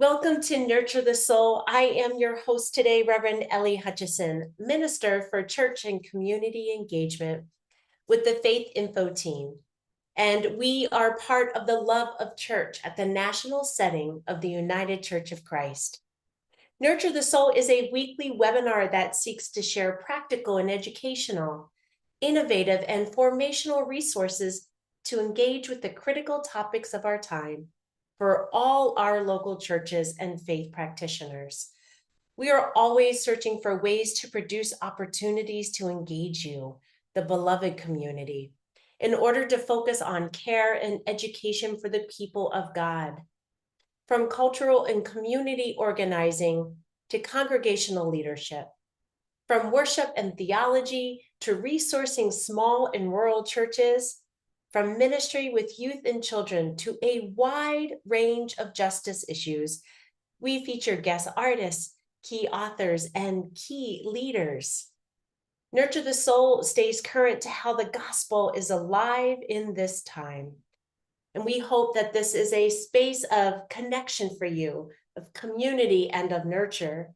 Welcome to Nurture the Soul. I am your host today, Reverend Ellie Hutchison, Minister for Church and Community Engagement with the Faith Info team. And we are part of the Love of Church at the national setting of the United Church of Christ. Nurture the Soul is a weekly webinar that seeks to share practical and educational, innovative, and formational resources to engage with the critical topics of our time for all our local churches and faith practitioners. We are always searching for ways to produce opportunities to engage you, the beloved community, in order to focus on care and education for the people of God. From cultural and community organizing to congregational leadership, from worship and theology to resourcing small and rural churches, from ministry with youth and children to a wide range of justice issues, we feature guest artists, key authors, and key leaders. Nurture the Soul stays current to how the gospel is alive in this time. And we hope that this is a space of connection for you, of community, and of nurture.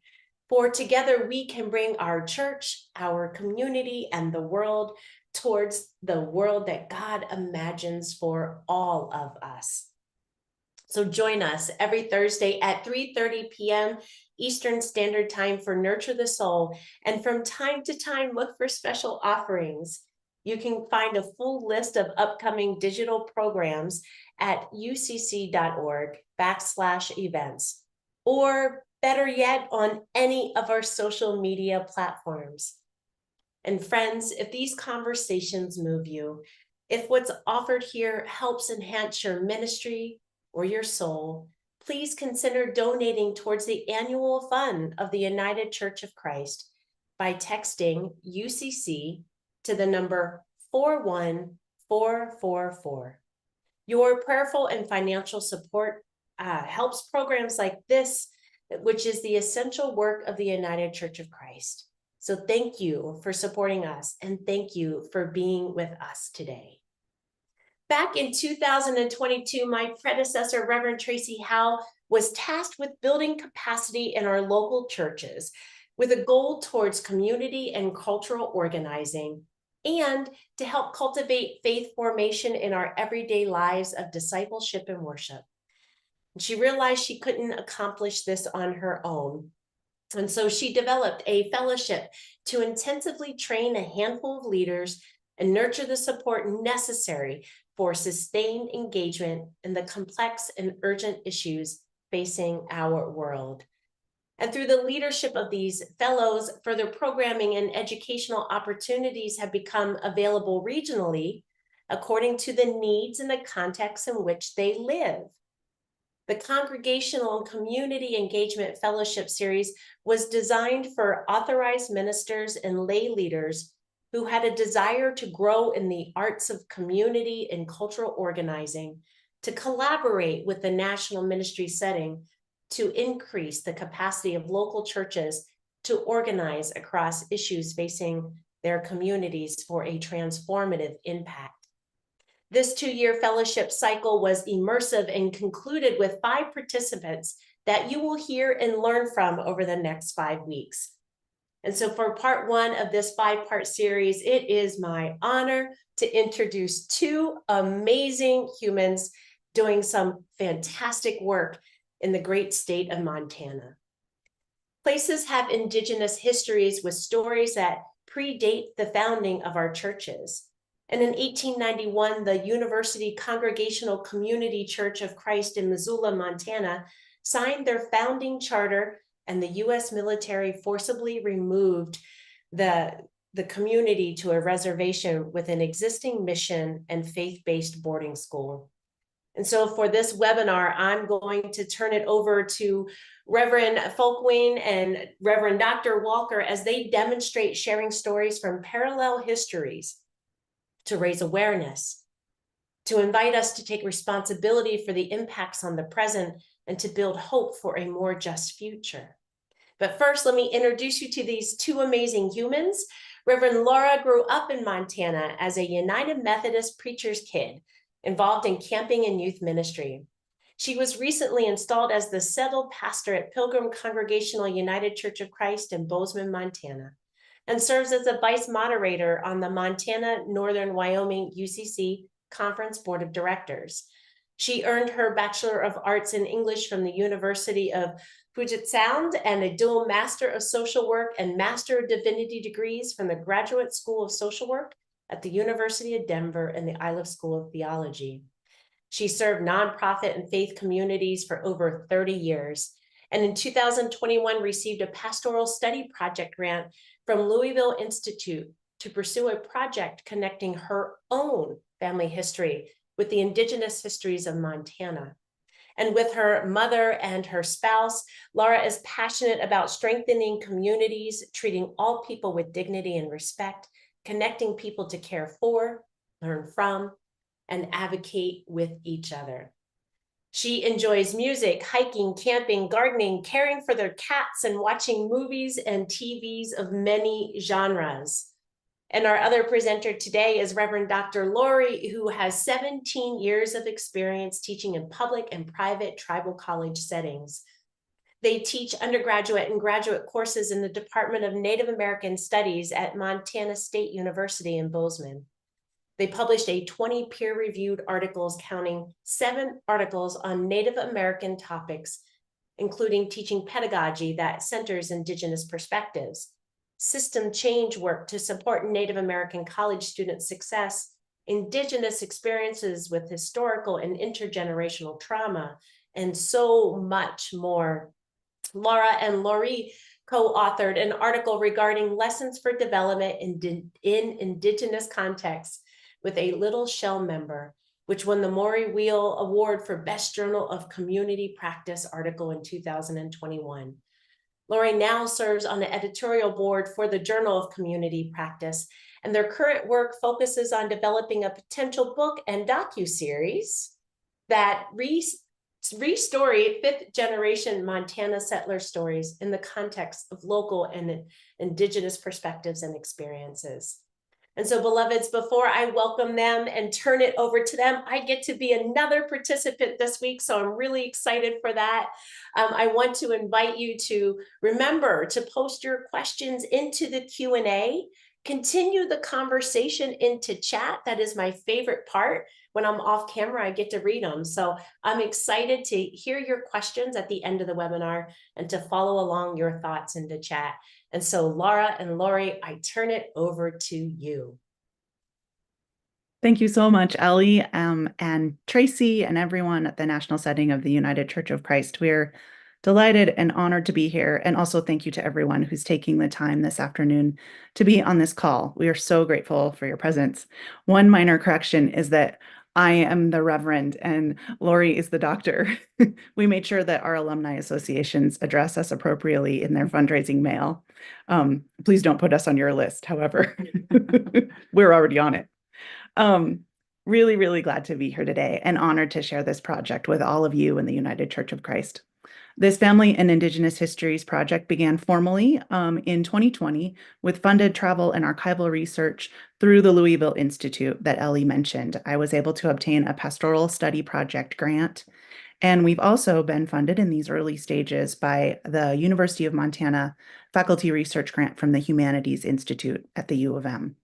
For together we can bring our church, our community, and the world towards the world that God imagines for all of us. So join us every Thursday at 3:30 p.m. Eastern Standard Time for Nurture the Soul. And from time to time, look for special offerings. You can find a full list of upcoming digital programs at ucc.org/events, or better yet, on any of our social media platforms. And friends, if these conversations move you, if what's offered here helps enhance your ministry or your soul, please consider donating towards the annual fund of the United Church of Christ by texting UCC to the number 41444. Your prayerful and financial support helps programs like this, which is the essential work of the United Church of Christ. So thank you for supporting us, and thank you for being with us today. Back in 2022, my predecessor, Reverend Tracy Howe, was tasked with building capacity in our local churches with a goal towards community and cultural organizing, and to help cultivate faith formation in our everyday lives of discipleship and worship. And she realized she couldn't accomplish this on her own. And so she developed a fellowship to intensively train a handful of leaders and nurture the support necessary for sustained engagement in the complex and urgent issues facing our world. And through the leadership of these fellows, further programming and educational opportunities have become available regionally according to the needs and the context in which they live. The Congregational and Community Engagement Fellowship Series was designed for authorized ministers and lay leaders who had a desire to grow in the arts of community and cultural organizing, to collaborate with the national ministry setting, to increase the capacity of local churches to organize across issues facing their communities for a transformative impact. This 2-year fellowship cycle was immersive and concluded with 5 participants that you will hear and learn from over the next 5 weeks. And so for part 1 of this 5-part series, it is my honor to introduce 2 amazing humans doing some fantastic work in the great state of Montana. Places have Indigenous histories with stories that predate the founding of our churches. And in 1891, the University Congregational Community Church of Christ in Missoula, Montana, signed their founding charter, and the U.S. military forcibly removed the community to a reservation with an existing mission and faith-based boarding school. And so for this webinar, I'm going to turn it over to Reverend Folkwein and Reverend Dr. Walker as they demonstrate sharing stories from parallel histories to raise awareness, to invite us to take responsibility for the impacts on the present, and to build hope for a more just future. But first, let me introduce you to these 2 amazing humans. Reverend Laura grew up in Montana as a United Methodist preacher's kid, involved in camping and youth ministry. She was recently installed as the settled pastor at Pilgrim Congregational United Church of Christ in Bozeman, Montana, and serves as a vice moderator on the Montana Northern Wyoming UCC Conference Board of Directors. She earned her Bachelor of Arts in English from the University of Puget Sound and a dual Master of Social Work and Master of Divinity degrees from the Graduate School of Social Work at the University of Denver and the Iliff School of Theology. She served nonprofit and faith communities for over 30 years, and in 2021 received a pastoral study project grant from Louisville Institute to pursue a project connecting her own family history with the Indigenous histories of Montana. And with her mother and her spouse, Laura is passionate about strengthening communities, treating all people with dignity and respect, connecting people to care for, learn from, and advocate with each other. She enjoys music, hiking, camping, gardening, caring for their cats, and watching movies and TVs of many genres. And our other presenter today is Reverend Dr. Lori, who has 17 years of experience teaching in public and private tribal college settings. They teach undergraduate and graduate courses in the Department of Native American Studies at Montana State University in Bozeman. They published 20 peer-reviewed articles counting 7 articles on Native American topics, including teaching pedagogy that centers Indigenous perspectives, system change work to support Native American college student success, Indigenous experiences with historical and intergenerational trauma, and so much more. Laura and Lori co-authored an article regarding lessons for development in Indigenous contexts with a Little Shell member, which won the Maury Wheel Award for Best Journal of Community Practice article in 2021. Lori now serves on the editorial board for the Journal of Community Practice, and their current work focuses on developing a potential book and docuseries that restory fifth-generation Montana settler stories in the context of local and Indigenous perspectives and experiences. And so, beloveds, before I welcome them and turn it over to them, I get to be another participant this week, so I'm really excited for that. I want to invite you to remember to post your questions into the Q&A. Continue the conversation into chat. That is my favorite part. When I'm off camera, I get to read them. So I'm excited to hear your questions at the end of the webinar and to follow along your thoughts into chat. And so Laura and Lori, I turn it over to you. Thank you so much, Ellie, and Tracy and everyone at the National Setting of the United Church of Christ. We're delighted and honored to be here. And also thank you to everyone who's taking the time this afternoon to be on this call. We are so grateful for your presence. One minor correction is that I am the Reverend and Lori is the doctor. We made sure that our alumni associations address us appropriately in their fundraising mail. Please don't put us on your list, however. We're already on it. Really, really glad to be here today and honored to share this project with all of you in the United Church of Christ. This Family and Indigenous Histories project began formally in 2020 with funded travel and archival research through the Louisville Institute that Ellie mentioned. I was able to obtain a pastoral study project grant, and we've also been funded in these early stages by the University of Montana Faculty Research Grant from the Humanities Institute at the U of M.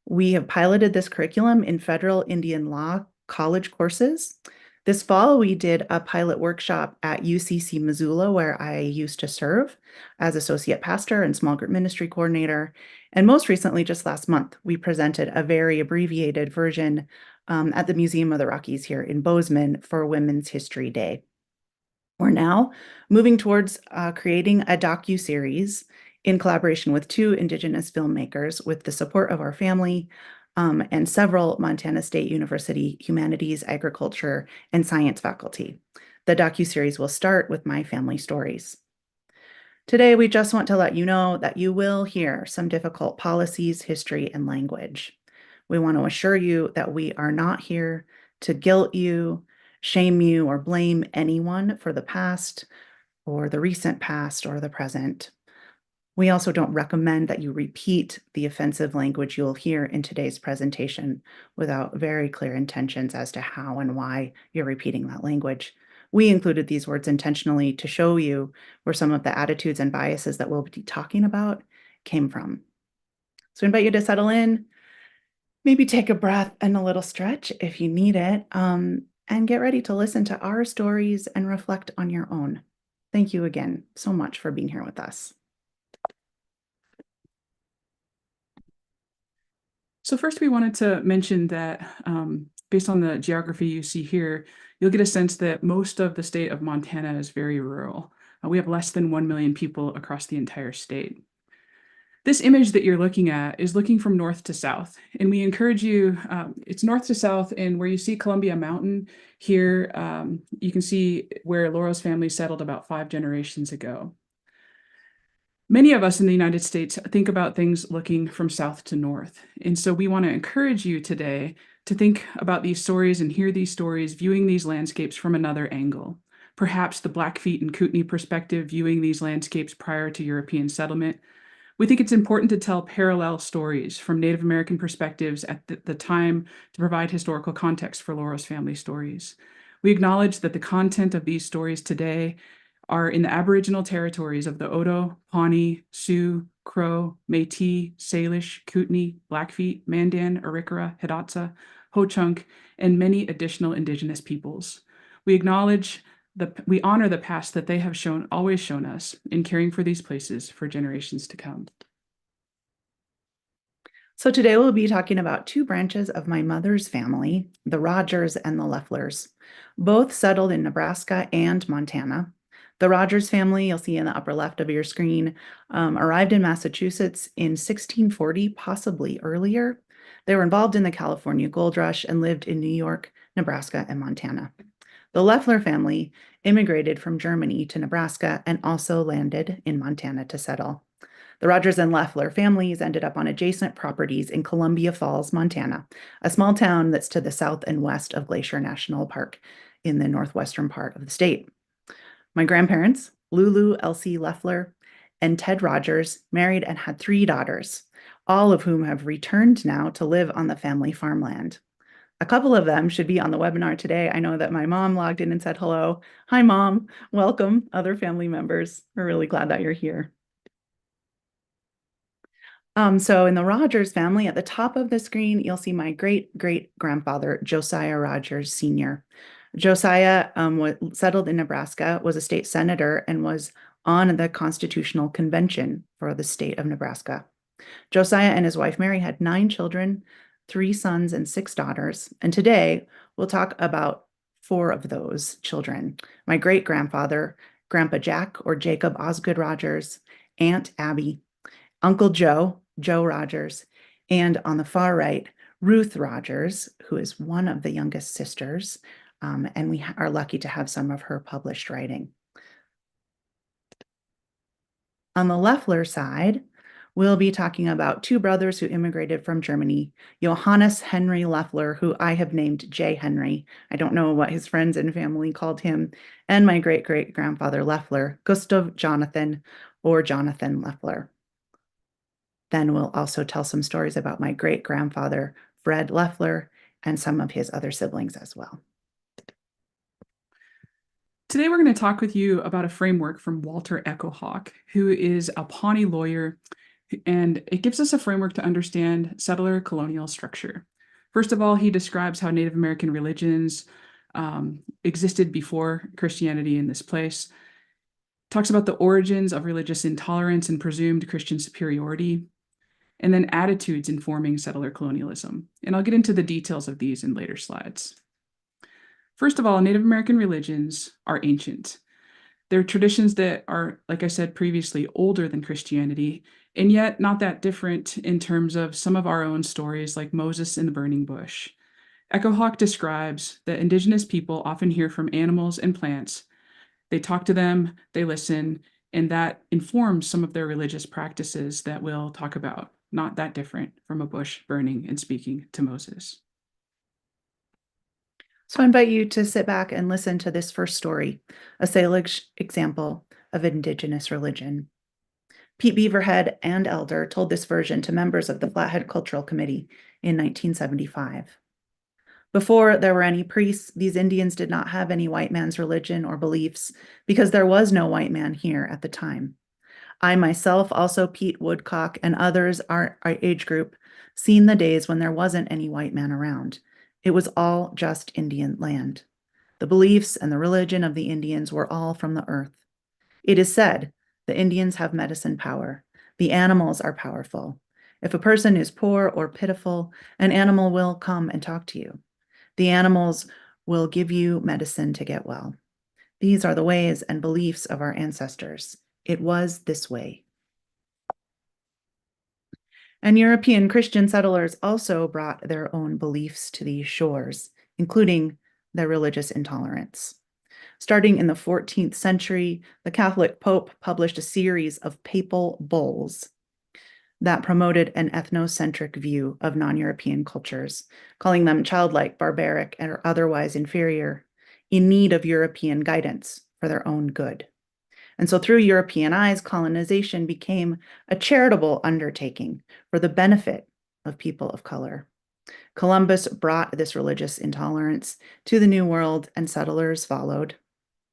We have piloted this curriculum in federal Indian law college courses. This fall, we did a pilot workshop at UCC Missoula, where I used to serve as associate pastor and small group ministry coordinator. And most recently, just last month, we presented a very abbreviated version at the Museum of the Rockies here in Bozeman for Women's History Day. We're now moving towards creating a docuseries in collaboration with 2 Indigenous filmmakers with the support of our family and several Montana State University humanities, agriculture, and science faculty. The docuseries will start with my family stories. Today, we just want to let you know that you will hear some difficult policies, history, and language. We want to assure you that we are not here to guilt you, shame you, or blame anyone for the past, or the recent past, or the present. We also don't recommend that you repeat the offensive language you'll hear in today's presentation without very clear intentions as to how and why you're repeating that language. We included these words intentionally to show you where some of the attitudes and biases that we'll be talking about came from. So I invite you to settle in, maybe take a breath and a little stretch if you need it, and get ready to listen to our stories and reflect on your own. Thank you again so much for being here with us. So first, we wanted to mention that based on the geography you see here, you'll get a sense that most of the state of Montana is very rural. We have less than 1 million people across the entire state. This image that you're looking at is looking from north to south, and we encourage you, it's north to south, and where you see Columbia Mountain here, you can see where Laurel's family settled about 5 generations ago. Many of us in the United States think about things looking from south to north. And so we want to encourage you today to think about these stories and hear these stories, viewing these landscapes from another angle. Perhaps the Blackfeet and Kootenai perspective, viewing these landscapes prior to European settlement. We think it's important to tell parallel stories from Native American perspectives at the time to provide historical context for Laurel's family stories. We acknowledge that the content of these stories today are in the Aboriginal territories of the Odo, Pawnee, Sioux, Crow, Métis, Salish, Kootenai, Blackfeet, Mandan, Arikara, Hidatsa, Ho-Chunk, and many additional Indigenous peoples. We honor the past that they have always shown us in caring for these places for generations to come. So today we'll be talking about 2 branches of my mother's family, the Rogers and the Lefflers. Both settled in Nebraska and Montana. The Rogers family, you'll see in the upper left of your screen, arrived in Massachusetts in 1640, possibly earlier. They were involved in the California Gold Rush and lived in New York, Nebraska, and Montana. The Leffler family immigrated from Germany to Nebraska and also landed in Montana to settle. The Rogers and Leffler families ended up on adjacent properties in Columbia Falls, Montana, a small town that's to the south and west of Glacier National Park in the northwestern part of the state. My grandparents, Lulu Elsie Leffler and Ted Rogers, married and had 3 daughters, all of whom have returned now to live on the family farmland. A couple of them should be on the webinar today. I know that my mom logged in and said hello. Hi, Mom. Welcome, other family members. We're really glad that you're here. So in the Rogers family, at the top of the screen, you'll see my great-great-grandfather, Josiah Rogers Sr. Josiah settled in Nebraska, was a state senator, and was on the Constitutional Convention for the state of Nebraska. Josiah and his wife Mary had 9 children, 3 sons and 6 daughters. And today we'll talk about 4 of those children. My great-grandfather, Grandpa Jack or Jacob Osgood Rogers, Aunt Abby, Uncle Joe, Joe Rogers, and on the far right, Ruth Rogers, who is one of the youngest sisters, and we are lucky to have some of her published writing. On the Leffler side, we'll be talking about 2 brothers who immigrated from Germany, Johannes Henry Leffler, who I have named J. Henry. I don't know what his friends and family called him, and my great-great-grandfather Leffler, Gustav Jonathan or Jonathan Leffler. Then we'll also tell some stories about my great-grandfather, Fred Leffler, and some of his other siblings as well. Today, we're going to talk with you about a framework from Walter Echohawk, who is a Pawnee lawyer, and it gives us a framework to understand settler colonial structure. First of all, he describes how Native American religions existed before Christianity in this place, talks about the origins of religious intolerance and presumed Christian superiority, and then attitudes informing settler colonialism. And I'll get into the details of these in later slides. First of all, Native American religions are ancient. They're traditions that are, like I said previously, older than Christianity, and yet not that different in terms of some of our own stories like Moses in the burning bush. Echohawk describes that Indigenous people often hear from animals and plants. They talk to them, they listen, and that informs some of their religious practices that we'll talk about, not that different from a bush burning and speaking to Moses. So I invite you to sit back and listen to this first story, a Salish example of Indigenous religion. Pete Beaverhead and Elder told this version to members of the Flathead Cultural Committee in 1975. Before there were any priests, these Indians did not have any white man's religion or beliefs because there was no white man here at the time. I myself, also Pete Woodcock and others, our age group, seen the days when there wasn't any white man around. It was all just Indian land. The beliefs and the religion of the Indians were all from the earth. It is said the Indians have medicine power. The animals are powerful. If a person is poor or pitiful, an animal will come and talk to you. The animals will give you medicine to get well. These are the ways and beliefs of our ancestors. It was this way. And European Christian settlers also brought their own beliefs to these shores, including their religious intolerance. Starting in the 14th century, the Catholic Pope published a series of papal bulls that promoted an ethnocentric view of non-European cultures, calling them childlike, barbaric, or otherwise inferior, in need of European guidance for their own good. And so through European eyes, colonization became a charitable undertaking for the benefit of people of color. Columbus brought this religious intolerance to the New World, and settlers followed.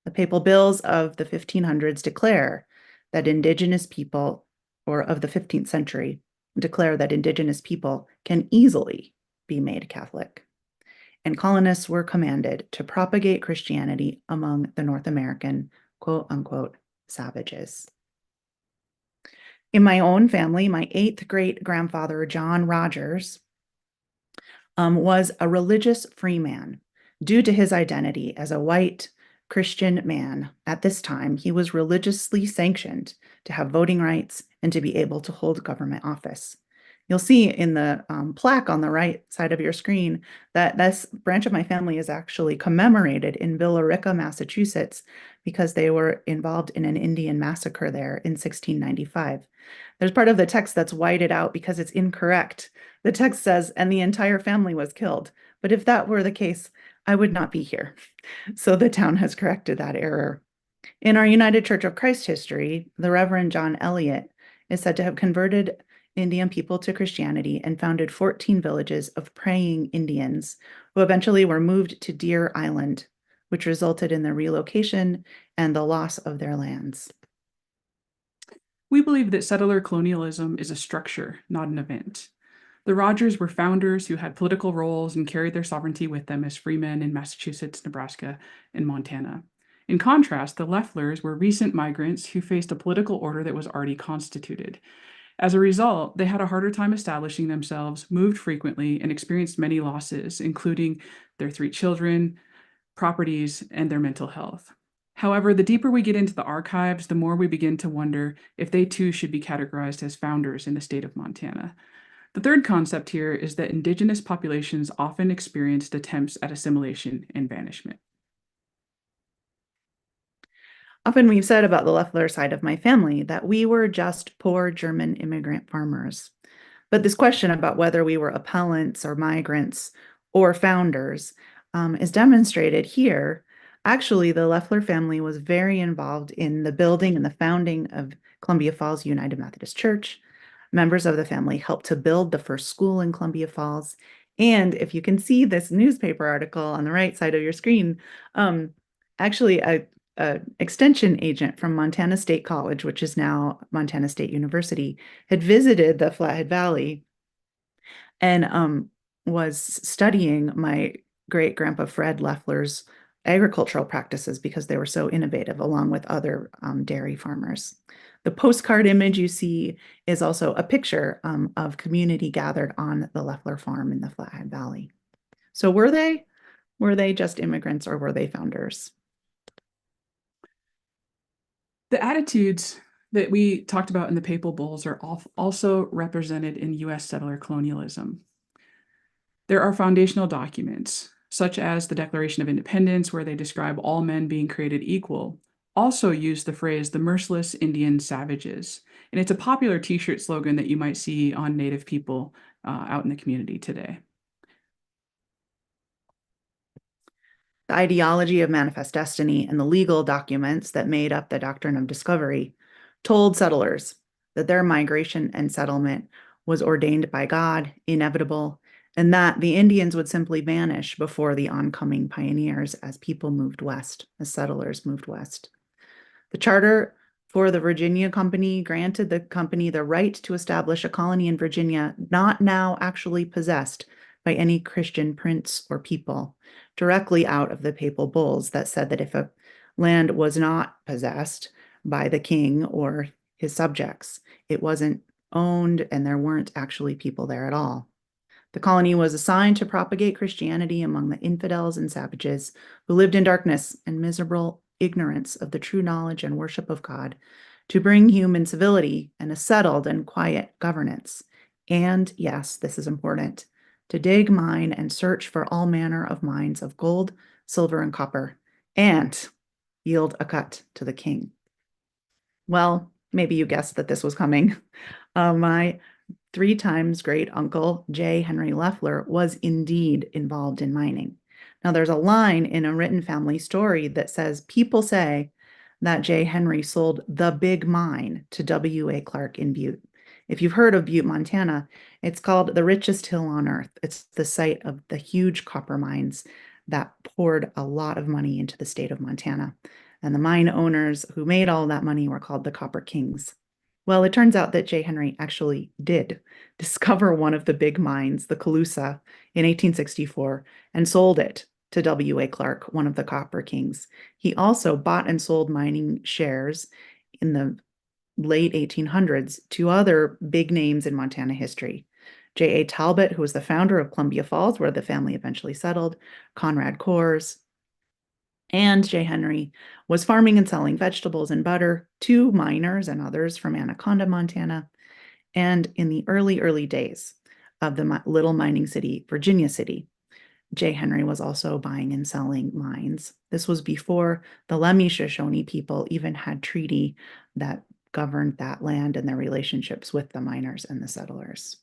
The papal bills of the 1500s declare that Indigenous people, or of the 15th century, declare that Indigenous people can easily be made Catholic. And colonists were commanded to propagate Christianity among the North American, quote unquote, savages. In my own family, my 8th great grandfather, John Rogers, was a religious free man. Due to his identity as a white Christian man at this time, he was religiously sanctioned to have voting rights and to be able to hold government office. You'll see in the plaque on the right side of your screen that this branch of my family is actually commemorated in Billerica, Massachusetts, because they were involved in an Indian massacre there in 1695. There's part of the text that's whited out because it's incorrect. The text says, and the entire family was killed. But if that were the case, I would not be here. So the town has corrected that error. In our United Church of Christ history, the Reverend John Eliot is said to have converted Indian people to Christianity and founded 14 villages of praying Indians who eventually were moved to Deer Island, which resulted in the relocation and the loss of their lands. We believe that settler colonialism is a structure, not an event. The Rogers were founders who had political roles and carried their sovereignty with them as freemen in Massachusetts, Nebraska, and Montana. In contrast, the Leftlers were recent migrants who faced a political order that was already constituted. As a result, they had a harder time establishing themselves, moved frequently, and experienced many losses, including their 3 children, properties, and their mental health. However, the deeper we get into the archives, the more we begin to wonder if they too should be categorized as founders in the state of Montana. The third concept here is that Indigenous populations often experienced attempts at assimilation and banishment. Often we've said about the Loeffler side of my family that we were just poor German immigrant farmers. But this question about whether we were appellants or migrants or founders is demonstrated here. Actually, the Loeffler family was very involved in the building and the founding of Columbia Falls United Methodist Church. Members of the family helped to build the first school in Columbia Falls. And if you can see this newspaper article on the right side of your screen, actually a extension agent from Montana State College, which is now Montana State University, had visited the Flathead Valley and was studying my great grandpa Fred Loeffler's agricultural practices because they were so innovative, along with other dairy farmers. The postcard image you see is also a picture of community gathered on the Loeffler farm in the Flathead Valley. So were they just immigrants, or were they founders? The attitudes that we talked about in the papal bulls are also represented in U.S. settler colonialism. There are foundational documents, such as the Declaration of Independence, where they describe all men being created equal, also use the phrase the merciless Indian savages. And it's a popular t-shirt slogan that you might see on Native people out in the community today. The ideology of manifest destiny and the legal documents that made up the doctrine of discovery told settlers that their migration and settlement was ordained by God, inevitable, and that the Indians would simply vanish before the oncoming pioneers as people moved west, as settlers moved west. The charter for the Virginia Company granted the company the right to establish a colony in Virginia not now actually possessed by any Christian prince or people, directly out of the papal bulls that said that if a land was not possessed by the king or his subjects, it wasn't owned and there weren't actually people there at all. The colony was assigned to propagate Christianity among the infidels and savages who lived in darkness and miserable ignorance of the true knowledge and worship of God, to bring human civility and a settled and quiet governance. And yes, this is important, to dig, mine, and search for all manner of mines of gold, silver, and copper, and yield a cut to the king. Well, maybe you guessed that this was coming. My 3 times great uncle, J. Henry Leffler, was indeed involved in mining. Now, there's a line in a written family story that says, people say that J. Henry sold the big mine to W.A. Clark in Butte. If you've heard of Butte, Montana, it's called the richest hill on earth. It's the site of the huge copper mines that poured a lot of money into the state of Montana. And the mine owners who made all that money were called the Copper Kings. Well, it turns out that J. Henry actually did discover one of the big mines, the Colusa, in 1864 and sold it to W.A. Clark, one of the Copper Kings. He also bought and sold mining shares in the late 1800s to other big names in Montana history. J.A. Talbot, who was the founder of Columbia Falls, where the family eventually settled, Conrad Kohrs, and J. Henry was farming and selling vegetables and butter to miners and others from Anaconda, Montana. And in the early days of the little mining city, Virginia City, J. Henry was also buying and selling mines. This was before the Lemhi-Shoshone people even had treaty that governed that land and their relationships with the miners and the settlers.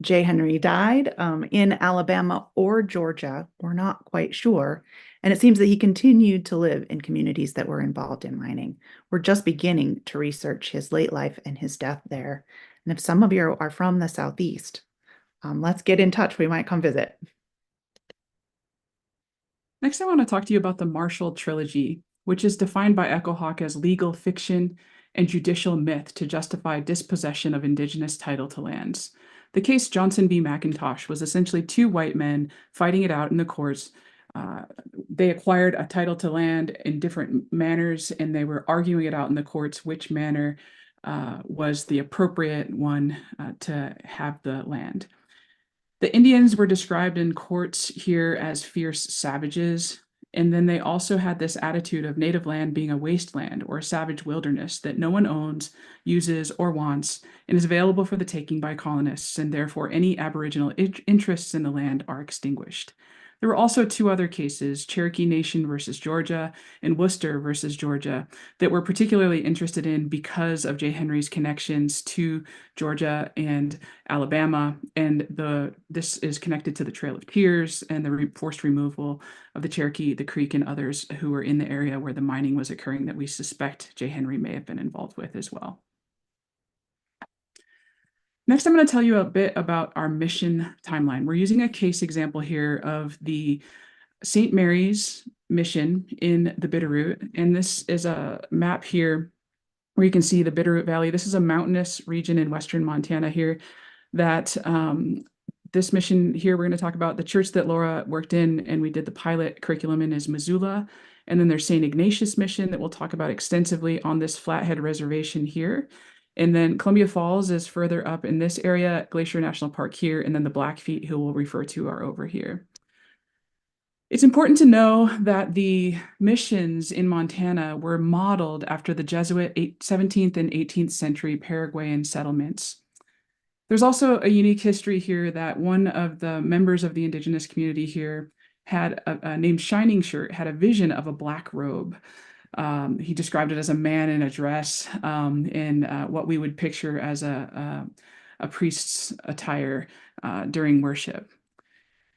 J. Henry died in Alabama or Georgia, we're not quite sure, and it seems that he continued to live in communities that were involved in mining. We're just beginning to research his late life and his death there. And if some of you are from the Southeast, let's get in touch. We might come visit. Next, I want to talk to you about the Marshall Trilogy, which is defined by Echo Hawk as legal fiction and judicial myth to justify dispossession of Indigenous title to lands. The case Johnson v. McIntosh was essentially 2 white men fighting it out in the courts. They acquired a title to land in different manners, and they were arguing it out in the courts which manner was the appropriate one to have the land. The Indians were described in courts here as fierce savages, and then they also had this attitude of native land being a wasteland or a savage wilderness that no one owns, uses, or wants, and is available for the taking by colonists, and therefore any Aboriginal interests in the land are extinguished. There were also 2 other cases, Cherokee Nation versus Georgia and Worcester versus Georgia, that we're particularly interested in because of J. Henry's connections to Georgia and Alabama, and this is connected to the Trail of Tears and the forced removal of the Cherokee, the Creek, and others who were in the area where the mining was occurring that we suspect J. Henry may have been involved with as well. Next, I'm going to tell you a bit about our mission timeline. We're using a case example here of the St. Mary's mission in the Bitterroot, and this is a map here where you can see the Bitterroot Valley. This is a mountainous region in western Montana here that this mission here, we're going to talk about the church that Laura worked in, and we did the pilot curriculum in, is Missoula. And then there's St. Ignatius mission that we'll talk about extensively on this Flathead Reservation here. And then Columbia Falls is further up in this area, Glacier National Park here, and then the Blackfeet, who we'll refer to, are over here. It's important to know that the missions in Montana were modeled after the Jesuit 17th and 18th century Paraguayan settlements. There's also a unique history here that one of the members of the Indigenous community here had named Shining Shirt, had a vision of a black robe. He described it as a man in a dress in what we would picture as a priest's attire during worship.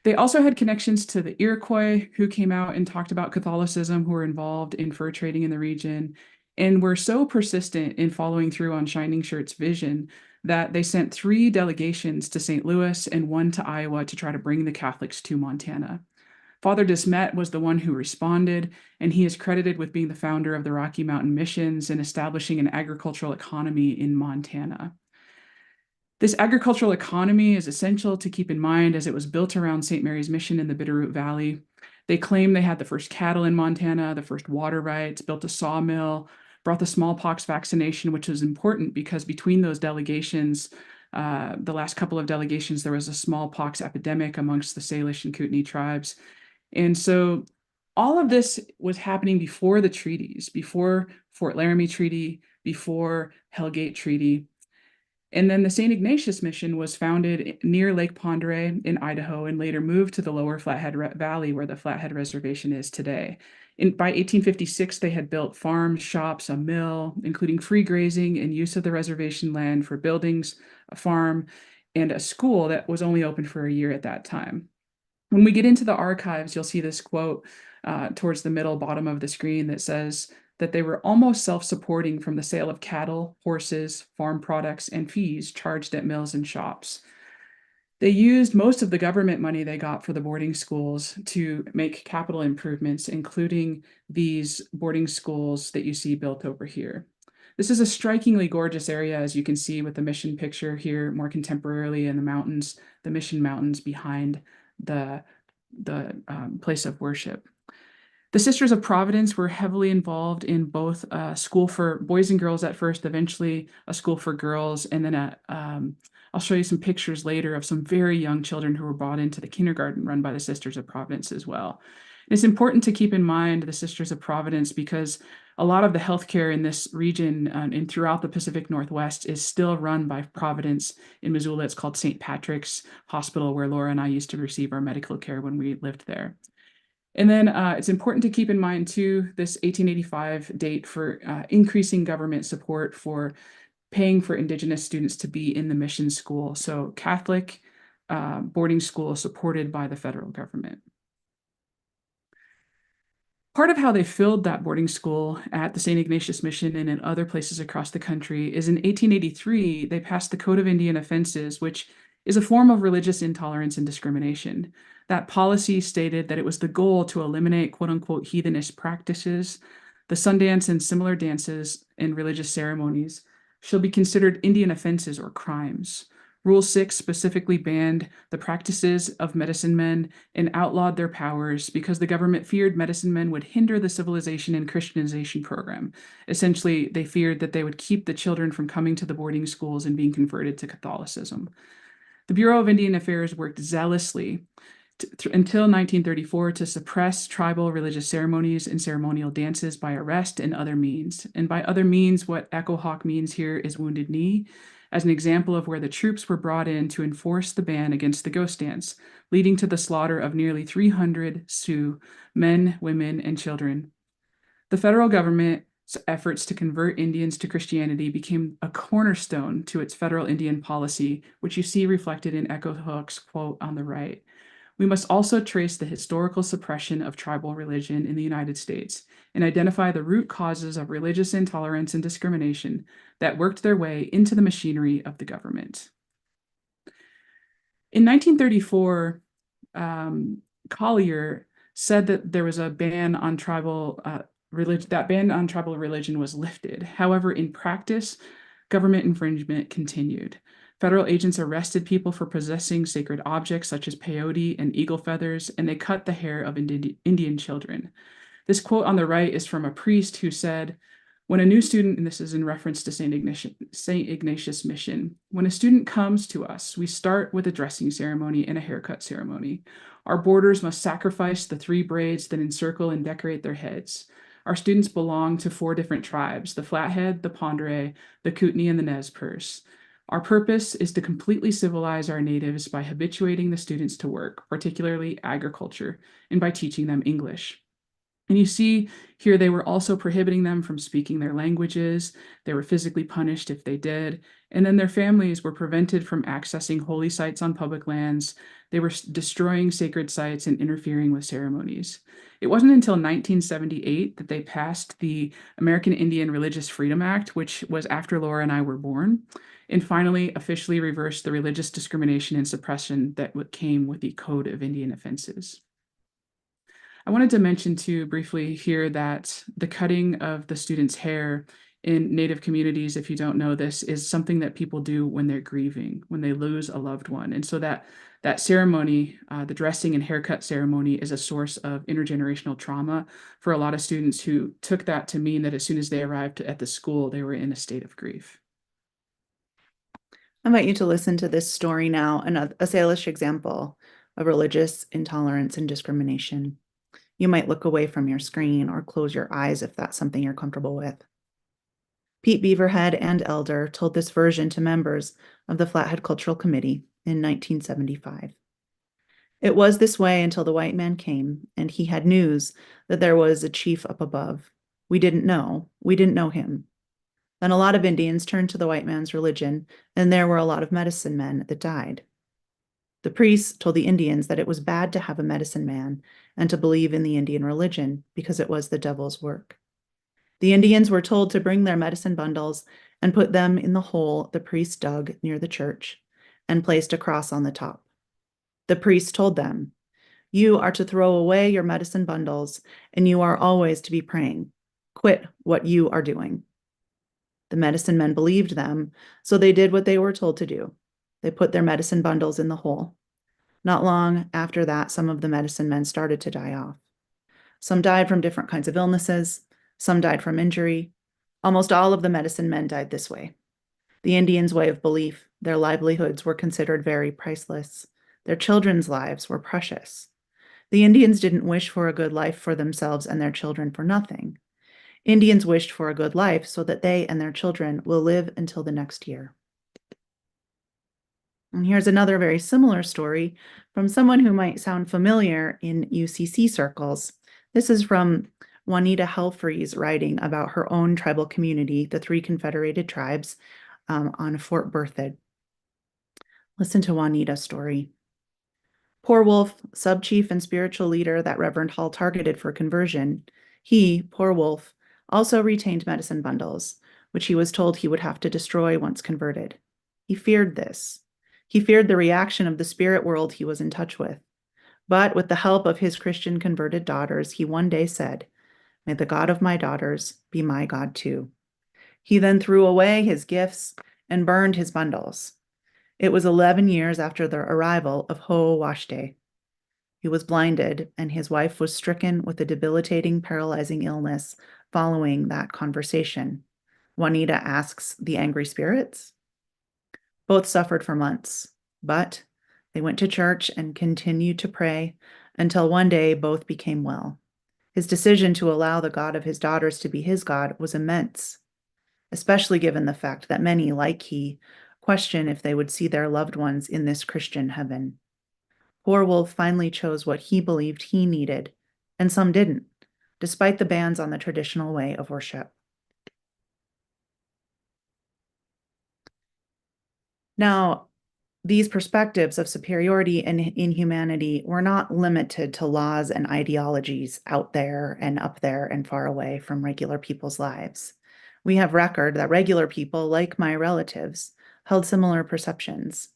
They also had connections to the Iroquois, who came out and talked about Catholicism, who were involved in fur trading in the region, and were so persistent in following through on Shining Shirt's vision that they sent 3 delegations to St. Louis and 1 to Iowa to try to bring the Catholics to Montana. Father Desmet was the one who responded, and he is credited with being the founder of the Rocky Mountain Missions and establishing an agricultural economy in Montana. This agricultural economy is essential to keep in mind as it was built around St. Mary's Mission in the Bitterroot Valley. They claim they had the first cattle in Montana, the first water rights, built a sawmill, brought the smallpox vaccination, which was important because between those delegations, the last couple of delegations, there was a smallpox epidemic amongst the Salish and Kootenai tribes. And so all of this was happening before the treaties, before Fort Laramie Treaty, before Hellgate Treaty. And then the St. Ignatius Mission was founded near Lake Pend Oreille in Idaho and later moved to the lower Flathead Valley where the Flathead Reservation is today. By 1856, they had built farms, shops, a mill, including free grazing and use of the reservation land for buildings, a farm, and a school that was only open for a year at that time. When we get into the archives, you'll see this quote towards the middle bottom of the screen that says that they were almost self-supporting from the sale of cattle, horses, farm products, and fees charged at mills and shops. They used most of the government money they got for the boarding schools to make capital improvements, including these boarding schools that you see built over here. This is a strikingly gorgeous area, as you can see with the mission picture here more contemporarily in the mountains, the Mission Mountains behind the place of worship. The Sisters of Providence were heavily involved in both a school for boys and girls at first, eventually a school for girls, and then I'll show you some pictures later of some very young children who were brought into the kindergarten run by the Sisters of Providence as well. It's important to keep in mind the Sisters of Providence because a lot of the healthcare in this region and throughout the Pacific Northwest is still run by Providence. In Missoula, it's called St. Patrick's Hospital, where Laura and I used to receive our medical care when we lived there. And then it's important to keep in mind, too, this 1885 date for increasing government support for paying for Indigenous students to be in the mission school. So Catholic boarding school supported by the federal government. Part of how they filled that boarding school at the St. Ignatius Mission and in other places across the country is in 1883, they passed the Code of Indian Offenses, which is a form of religious intolerance and discrimination. That policy stated that it was the goal to eliminate quote unquote heathenish practices. The Sundance and similar dances and religious ceremonies shall be considered Indian offenses or crimes. Rule 6 specifically banned the practices of medicine men and outlawed their powers because the government feared medicine men would hinder the civilization and Christianization program. Essentially, they feared that they would keep the children from coming to the boarding schools and being converted to Catholicism. The Bureau of Indian Affairs worked zealously until 1934 to suppress tribal religious ceremonies and ceremonial dances by arrest and other means. And by other means, what Echo Hawk means here is Wounded Knee, as an example of where the troops were brought in to enforce the ban against the ghost dance, leading to the slaughter of nearly 300 Sioux, men, women, and children. The federal government's efforts to convert Indians to Christianity became a cornerstone to its federal Indian policy, which you see reflected in Echo Hawk's quote on the right. We must also trace the historical suppression of tribal religion in the United States and identify the root causes of religious intolerance and discrimination that worked their way into the machinery of the government. In 1934, Collier said that there was a ban on tribal religion, that ban on tribal religion was lifted. However, in practice, government infringement continued. Federal agents arrested people for possessing sacred objects such as peyote and eagle feathers, and they cut the hair of Indian children. This quote on the right is from a priest who said, when a new student, and this is in reference to St. Ignatius Mission, when a student comes to us, we start with a dressing ceremony and a haircut ceremony. Our boarders must sacrifice the 3 braids that encircle and decorate their heads. Our students belong to 4 different tribes, the Flathead, the Pend Oreille, the Kootenai, and the Nez Perce. Our purpose is to completely civilize our natives by habituating the students to work, particularly agriculture, and by teaching them English. And you see here, they were also prohibiting them from speaking their languages. They were physically punished if they did. And then their families were prevented from accessing holy sites on public lands. They were destroying sacred sites and interfering with ceremonies. It wasn't until 1978 that they passed the American Indian Religious Freedom Act, which was after Laura and I were born, and finally officially reversed the religious discrimination and suppression that came with the Code of Indian Offenses. I wanted to mention too briefly here that the cutting of the student's hair in Native communities, if you don't know this, is something that people do when they're grieving, when they lose a loved one. And so that ceremony, the dressing and haircut ceremony, is a source of intergenerational trauma for a lot of students who took that to mean that as soon as they arrived at the school, they were in a state of grief. I invite you to listen to this story now, a Salish example of religious intolerance and discrimination. You might look away from your screen or close your eyes if that's something you're comfortable with. Pete Beaverhead and Elder told this version to members of the Flathead Cultural Committee in 1975. It was this way until the white man came, and he had news that there was a chief up above. We didn't know him. Then a lot of Indians turned to the white man's religion, and there were a lot of medicine men that died. The priests told the Indians that it was bad to have a medicine man and to believe in the Indian religion because it was the devil's work. The Indians were told to bring their medicine bundles and put them in the hole the priests dug near the church and placed a cross on the top. The priest told them, "You are to throw away your medicine bundles, and you are always to be praying. Quit what you are doing." The medicine men believed them, so they did what they were told to do. They put their medicine bundles in the hole. Not long after that, some of the medicine men started to die off. Some died from different kinds of illnesses. Some died from injury. Almost all of the medicine men died this way. The Indians' way of belief, their livelihoods were considered very priceless. Their children's lives were precious. The Indians didn't wish for a good life for themselves and their children for nothing. Indians wished for a good life so that they and their children will live until the next year. And here's another very similar story from someone who might sound familiar in UCC circles. This is from Juanita Helfrey's writing about her own tribal community, the Three Confederated Tribes, on Fort Berthoud. Listen to Juanita's story. Poor Wolf, sub-chief and spiritual leader that Reverend Hall targeted for conversion, he, Poor Wolf, also retained medicine bundles, which he was told he would have to destroy once converted. He feared this. He feared the reaction of the spirit world he was in touch with. But with the help of his Christian converted daughters, he one day said, "May the God of my daughters be my God too." He then threw away his gifts and burned his bundles. It was 11 years after the arrival of Ho Washday. He was blinded, and his wife was stricken with a debilitating, paralyzing illness following that conversation. Juanita asks the angry spirits. Both suffered for months, but they went to church and continued to pray until one day both became well. His decision to allow the God of his daughters to be his God was immense, especially given the fact that many, like he, question if they would see their loved ones in this Christian heaven. Poor Wolf finally chose what he believed he needed, and some didn't, despite the bans on the traditional way of worship. Now, these perspectives of superiority and inhumanity were not limited to laws and ideologies out there and up there and far away from regular people's lives. We have record that regular people, like my relatives, held similar perceptions.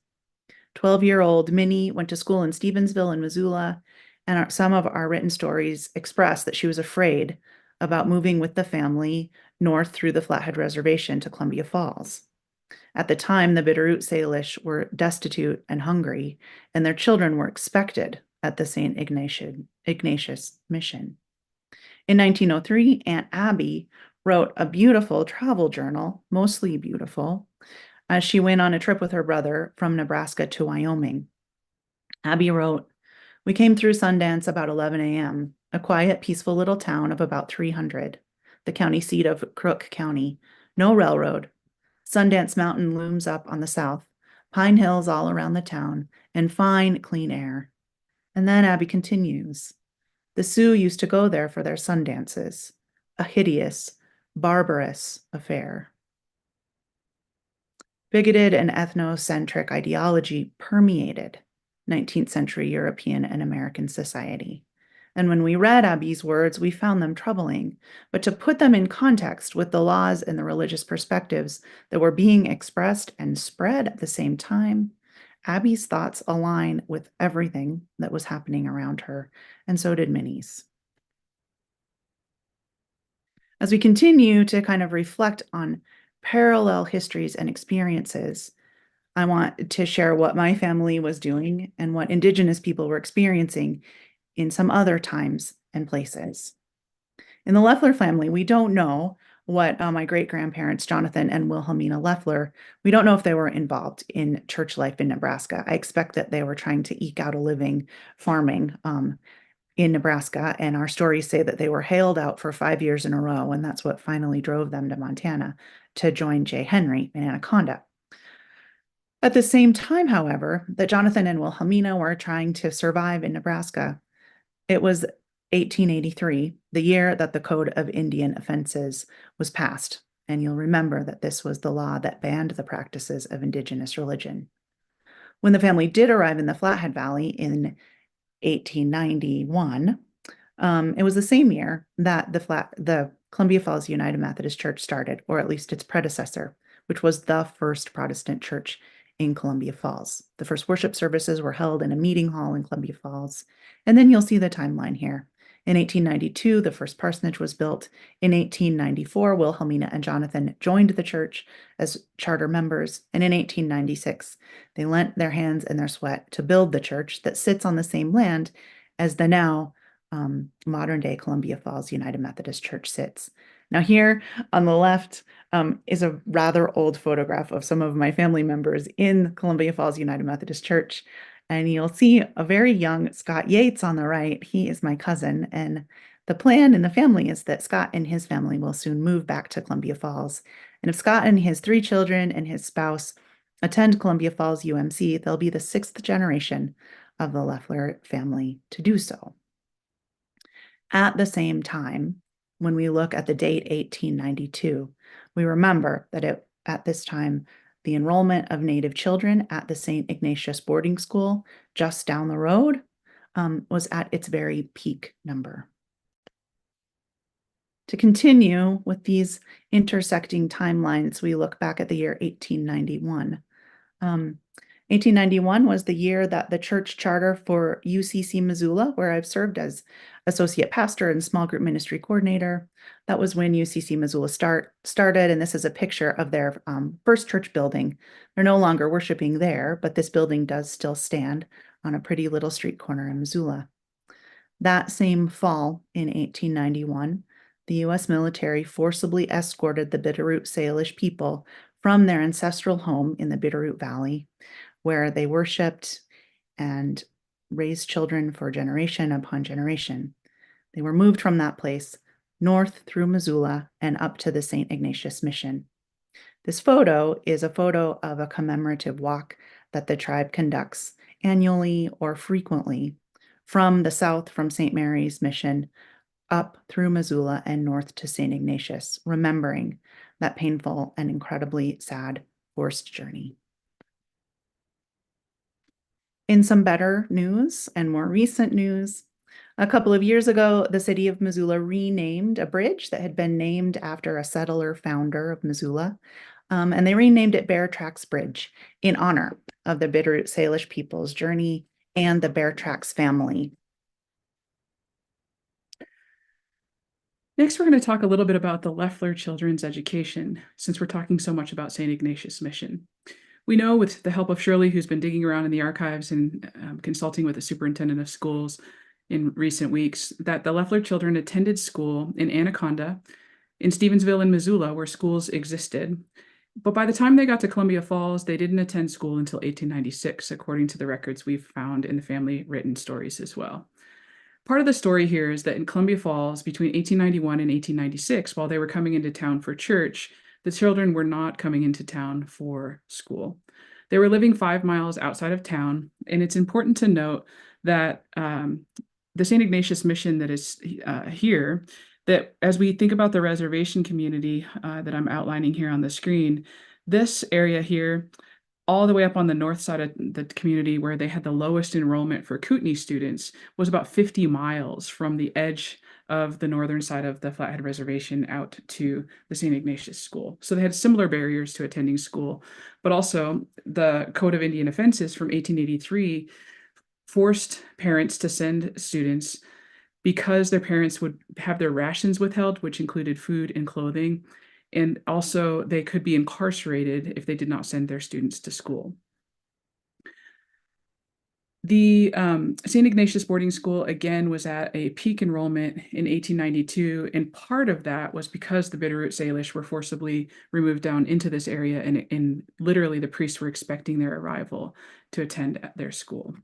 12-year-old Minnie went to school in Stevensville in Missoula, and some of our written stories express that she was afraid about moving with the family north through the Flathead Reservation to Columbia Falls. At the time, the Bitterroot Salish were destitute and hungry, and their children were expected at the St. Ignatius Mission. In 1903, Aunt Abby wrote a beautiful travel journal, mostly beautiful, as she went on a trip with her brother from Nebraska to Wyoming. Abby wrote, "We came through Sundance about 11 a.m., a quiet, peaceful little town of about 300, the county seat of Crook County. No railroad. Sundance Mountain looms up on the south, pine hills all around the town, and fine, clean air." And then Abby continues, The Sioux used to go there for their sun dances, a hideous, barbarous affair. Bigoted and ethnocentric ideology permeated 19th century European and American society. And when we read Abby's words, we found them troubling. But to put them in context with the laws and the religious perspectives that were being expressed and spread at the same time, Abby's thoughts align with everything that was happening around her, and so did Minnie's. As we continue to kind of reflect on parallel histories and experiences, I want to share what my family was doing and what Indigenous people were experiencing in some other times and places. In the Leffler family, we don't know what my great-grandparents, Jonathan and Wilhelmina Leffler, we don't know if they were involved in church life in Nebraska. I expect that they were trying to eke out a living farming in Nebraska, and our stories say that they were hailed out for 5 years in a row, and that's what finally drove them to Montana to join J. Henry in Anaconda. At the same time, however, that Jonathan and Wilhelmina were trying to survive in Nebraska, it was 1883, the year that the Code of Indian Offenses was passed. And you'll remember that this was the law that banned the practices of Indigenous religion. When the family did arrive in the Flathead Valley in 1891, it was the same year that the Columbia Falls United Methodist Church started, or at least its predecessor, which was the first Protestant church in Columbia Falls. The first worship services were held in a meeting hall in Columbia Falls. And then you'll see the timeline here. In 1892, the first parsonage was built. In 1894, Wilhelmina and Jonathan joined the church as charter members. And in 1896, they lent their hands and their sweat to build the church that sits on the same land as the now modern-day Columbia Falls United Methodist Church sits. Now here on the left is a rather old photograph of some of my family members in Columbia Falls United Methodist Church. And you'll see a very young Scott Yates on the right. He is my cousin. And the plan in the family is that Scott and his family will soon move back to Columbia Falls. And if Scott and his 3 children and his spouse attend Columbia Falls UMC, they'll be the 6th generation of the Leffler family to do so. At the same time, when we look at the date 1892, we remember that at this time, the enrollment of Native children at the St. Ignatius boarding school just down the road was at its very peak number. To continue with these intersecting timelines, we look back at the year 1891. 1891 was the year that the church charter for UCC Missoula, where I've served as associate pastor and small group ministry coordinator, that was when UCC Missoula started, and this is a picture of their first church building. They're no longer worshiping there, but this building does still stand on a pretty little street corner in Missoula. That same fall in 1891, the U.S. military forcibly escorted the Bitterroot Salish people from their ancestral home in the Bitterroot Valley, where they worshiped and raised children for generation upon generation. They were moved from that place north through Missoula and up to the St. Ignatius Mission. This photo is a photo of a commemorative walk that the tribe conducts annually or frequently from the south, from St. Mary's Mission, up through Missoula and north to St. Ignatius, remembering that painful and incredibly sad forced journey. In some better news and more recent news, a couple of years ago, the city of Missoula renamed a bridge that had been named after a settler founder of Missoula, and they renamed it Bear Tracks Bridge in honor of the Bitterroot Salish people's journey and the Bear Tracks family. Next, we're going to talk a little bit about the Leffler children's education, since we're talking so much about St. Ignatius Mission. We know, with the help of Shirley, who's been digging around in the archives and consulting with the superintendent of schools in recent weeks, that the Leffler children attended school in Anaconda, in Stevensville, and Missoula, where schools existed. But by the time they got to Columbia Falls, they didn't attend school until 1896, according to the records we've found in the family written stories as well. Part of the story here is that in Columbia Falls, between 1891 and 1896, while they were coming into town for church, the children were not coming into town for school. They were living 5 miles outside of town, and it's important to note that the St. Ignatius mission that is here, that as we think about the reservation community that I'm outlining here on the screen, this area here, all the way up on the north side of the community where they had the lowest enrollment for Kootenai students, was about 50 miles from the edge of the northern side of the Flathead Reservation out to the St. Ignatius School. So they had similar barriers to attending school, but also the Code of Indian Offenses from 1883 forced parents to send students because their parents would have their rations withheld, which included food and clothing. And also they could be incarcerated if they did not send their students to school. The St. Ignatius boarding school, again, was at a peak enrollment in 1892. And part of that was because the Bitterroot Salish were forcibly removed down into this area. And literally the priests were expecting their arrival to attend at their school.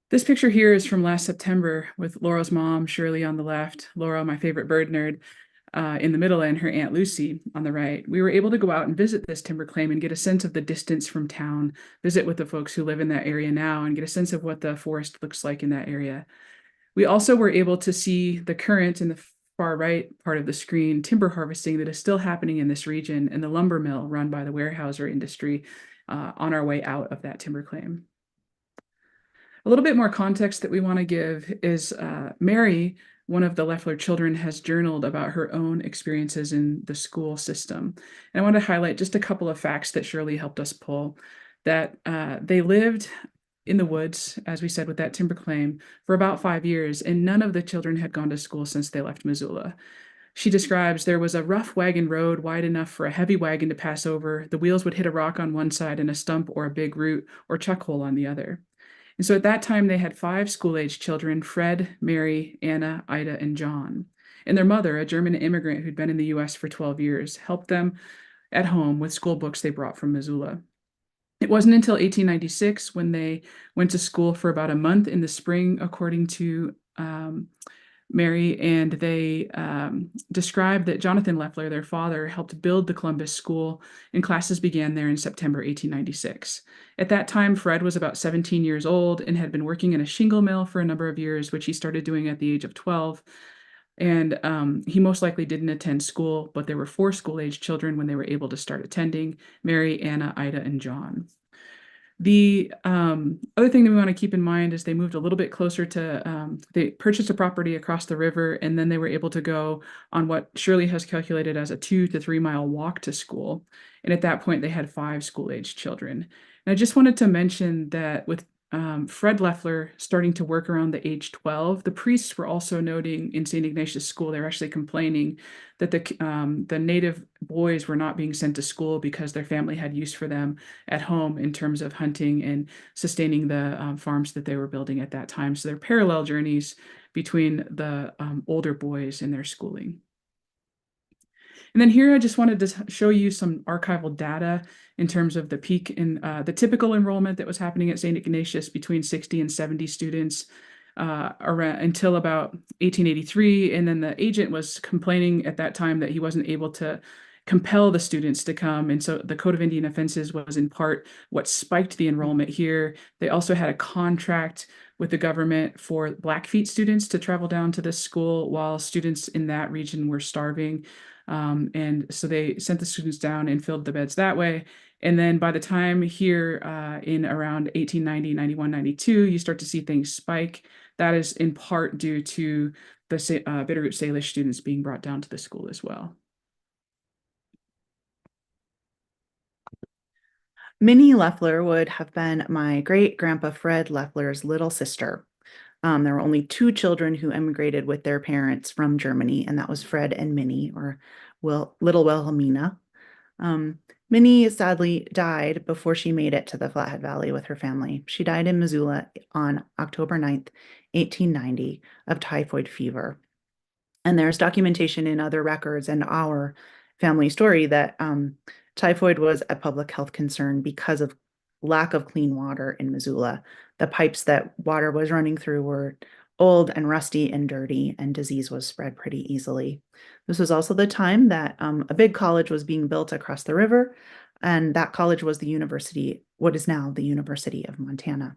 This picture here is from last September with Laura's mom, Shirley, on the left, Laura, my favorite bird nerd, in the middle, and her Aunt Lucy on the right. We were able to go out and visit this timber claim and get a sense of the distance from town, visit with the folks who live in that area now, and get a sense of what the forest looks like in that area. We also were able to see the current in the far right part of the screen, timber harvesting that is still happening in this region, and the lumber mill run by the Weyerhaeuser industry on our way out of that timber claim. A little bit more context that we want to give is Mary, one of the Loeffler children, has journaled about her own experiences in the school system. And I want to highlight just a couple of facts that Shirley helped us pull, that they lived in the woods, as we said, with that timber claim for about 5 years, and none of the children had gone to school since they left Missoula. She describes there was a rough wagon road wide enough for a heavy wagon to pass over. The wheels would hit a rock on one side and a stump or a big root or chuck hole on the other. And so at that time, they had 5 school-age children: Fred, Mary, Anna, Ida, and John. And their mother, a German immigrant who'd been in the US for 12 years, helped them at home with school books they brought from Missoula. It wasn't until 1896 when they went to school for about a month in the spring, according to Mary, and they described that Jonathan Loeffler, their father, helped build the Columbus School, and classes began there in September 1896. At that time, Fred was about 17 years old and had been working in a shingle mill for a number of years, which he started doing at the age of 12. And he most likely didn't attend school, but there were 4 school-age children when they were able to start attending: Mary, Anna, Ida, and John. The other thing that we want to keep in mind is they moved a little bit closer to, they purchased a property across the river, and then they were able to go on what Shirley has calculated as a 2 to 3 mile walk to school. And at that point, they had 5 school-age children. And I just wanted to mention that with Fred Loeffler starting to work around the age 12, the priests were also noting in St. Ignatius School, they were actually complaining that the native boys were not being sent to school because their family had use for them at home in terms of hunting and sustaining the farms that they were building at that time. So there are parallel journeys between the older boys and their schooling. And then here I just wanted to show you some archival data in terms of the peak in the typical enrollment that was happening at St. Ignatius between 60 and 70 students around until about 1883. And then the agent was complaining at that time that he wasn't able to compel the students to come. And so the Code of Indian Offenses was in part what spiked the enrollment here. They also had a contract with the government for Blackfeet students to travel down to this school while students in that region were starving. And so they sent the students down and filled the beds that way. And then by the time here in around 1890, 91, 92, you start to see things spike. That is in part due to the Bitterroot Salish students being brought down to the school as well. Minnie Loeffler would have been my great-grandpa Fred Loeffler's little sister. There were only 2 children who emigrated with their parents from Germany, and that was Fred and Minnie, or little Wilhelmina. Minnie sadly died before she made it to the Flathead Valley with her family. She died in Missoula on October 9th, 1890, of typhoid fever. And there's documentation in other records and our family story that typhoid was a public health concern because of lack of clean water in Missoula. The pipes that water was running through were old and rusty and dirty, and disease was spread pretty easily. This was also the time that a big college was being built across the river, and that college was the university, what is now the University of Montana.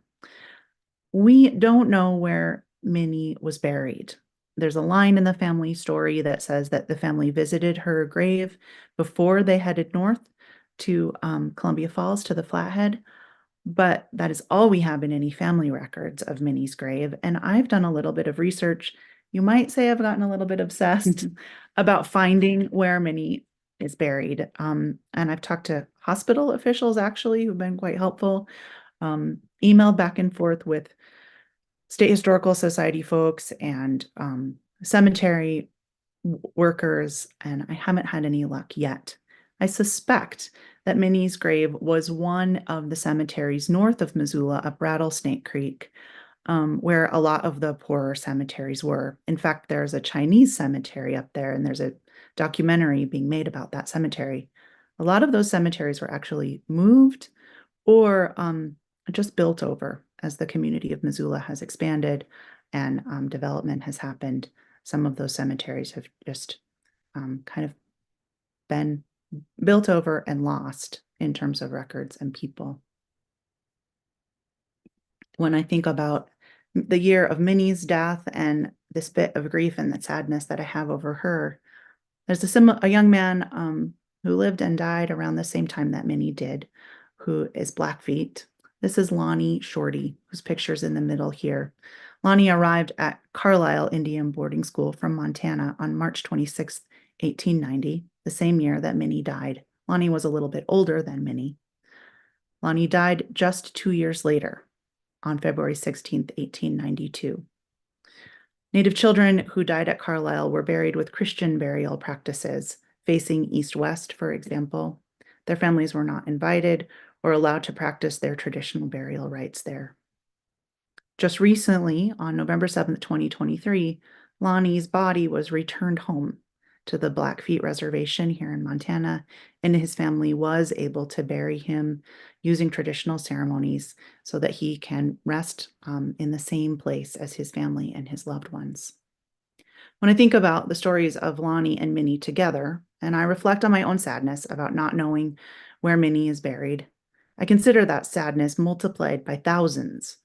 We don't know where Minnie was buried. There's a line in the family story that says that the family visited her grave before they headed north to Columbia Falls to the Flathead, but that is all we have in any family records of Minnie's grave. And I've done a little bit of research. You might say I've gotten a little bit obsessed about finding where Minnie is buried. And I've talked to hospital officials actually who've been quite helpful, emailed back and forth with State Historical Society folks and cemetery workers, and I haven't had any luck yet. I suspect that Minnie's grave was one of the cemeteries north of Missoula up Rattlesnake Creek, where a lot of the poorer cemeteries were. In fact, there's a Chinese cemetery up there, and there's a documentary being made about that cemetery. A lot of those cemeteries were actually moved or just built over as the community of Missoula has expanded and development has happened. Some of those cemeteries have just kind of been built over and lost in terms of records and people. When I think about the year of Minnie's death and this bit of grief and the sadness that I have over her, there's a young man who lived and died around the same time that Minnie did, who is Blackfeet. This is Lonnie Shorty, whose picture's in the middle here. Lonnie arrived at Carlisle Indian Boarding School from Montana on March 26, 1890, the same year that Minnie died. Lonnie was a little bit older than Minnie. Lonnie died just 2 years later, on February 16, 1892. Native children who died at Carlisle were buried with Christian burial practices, facing east-west, for example. Their families were not invited or allowed to practice their traditional burial rites there. Just recently, on November 7th, 2023, Lonnie's body was returned home to the Blackfeet Reservation here in Montana, and his family was able to bury him using traditional ceremonies so that he can rest in the same place as his family and his loved ones. When I think about the stories of Lonnie and Minnie together, and I reflect on my own sadness about not knowing where Minnie is buried, I consider that sadness multiplied by thousands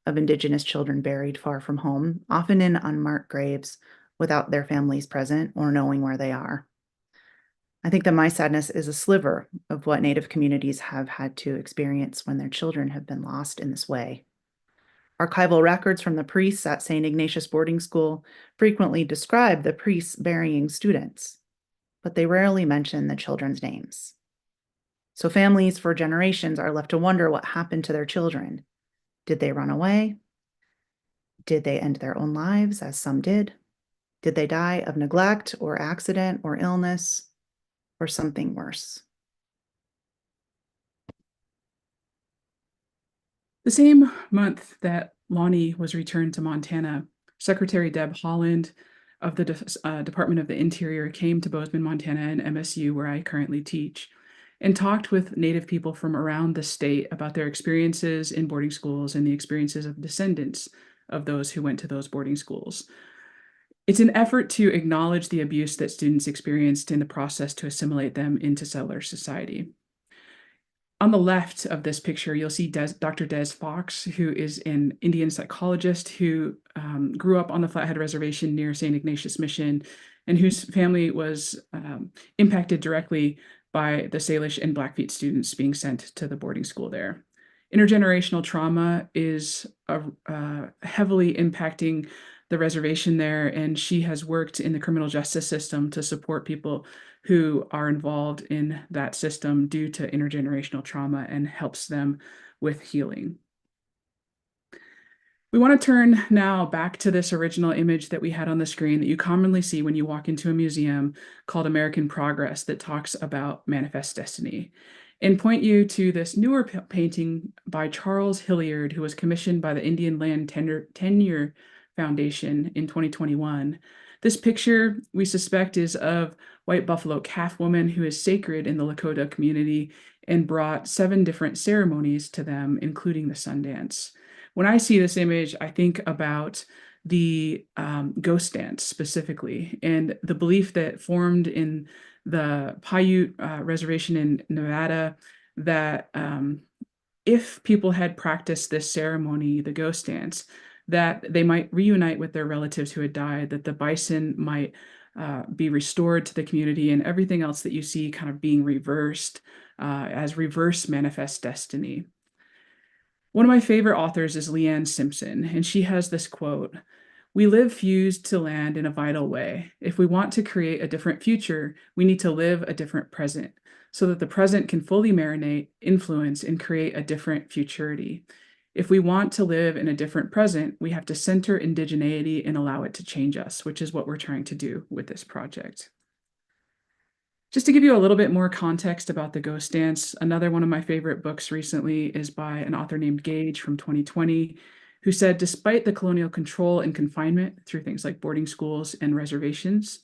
of Indigenous children buried far from home, often in unmarked graves without their families present or knowing where they are. I think that my sadness is a sliver of what Native communities have had to experience when their children have been lost in this way. Archival records from the priests at St. Ignatius Boarding School frequently describe the priests burying students, but they rarely mention the children's names. So families for generations are left to wonder what happened to their children. Did they run away? Did they end their own lives, as some did? Did they die of neglect or accident or illness or something worse? The same month that Lonnie was returned to Montana, Secretary Deb Haaland of the Department of the Interior came to Bozeman, Montana, and MSU, where I currently teach, and talked with Native people from around the state about their experiences in boarding schools and the experiences of descendants of those who went to those boarding schools. It's an effort to acknowledge the abuse that students experienced in the process to assimilate them into settler society. On the left of this picture, you'll see Dr. Des Fox, who is an Indian psychologist who grew up on the Flathead Reservation near St. Ignatius Mission, and whose family was impacted directly by the Salish and Blackfeet students being sent to the boarding school there. Intergenerational trauma is heavily impacting the reservation there, and she has worked in the criminal justice system to support people who are involved in that system due to intergenerational trauma and helps them with healing. We want to turn now back to this original image that we had on the screen that you commonly see when you walk into a museum called American Progress that talks about manifest destiny, and point you to this newer painting by Charles Hilliard, who was commissioned by the Indian Land Tenure Foundation in 2021. This picture, we suspect, is of White Buffalo Calf Woman, who is sacred in the Lakota community and brought 7 different ceremonies to them, including the sun dance. When I see this image, I think about the ghost dance specifically, and the belief that formed in the Paiute Reservation in Nevada that if people had practiced this ceremony, the ghost dance, that they might reunite with their relatives who had died, that the bison might be restored to the community, and everything else that you see kind of being reversed as reverse manifest destiny. One of my favorite authors is Leanne Simpson, and she has this quote: "We live fused to land in a vital way. If we want to create a different future, we need to live a different present, so that the present can fully marinate, influence, and create a different futurity. If we want to live in a different present, we have to center indigeneity and allow it to change us," which is what we're trying to do with this project. Just to give you a little bit more context about the ghost dance, another one of my favorite books recently is by an author named Gage from 2020, who said, despite the colonial control and confinement through things like boarding schools and reservations,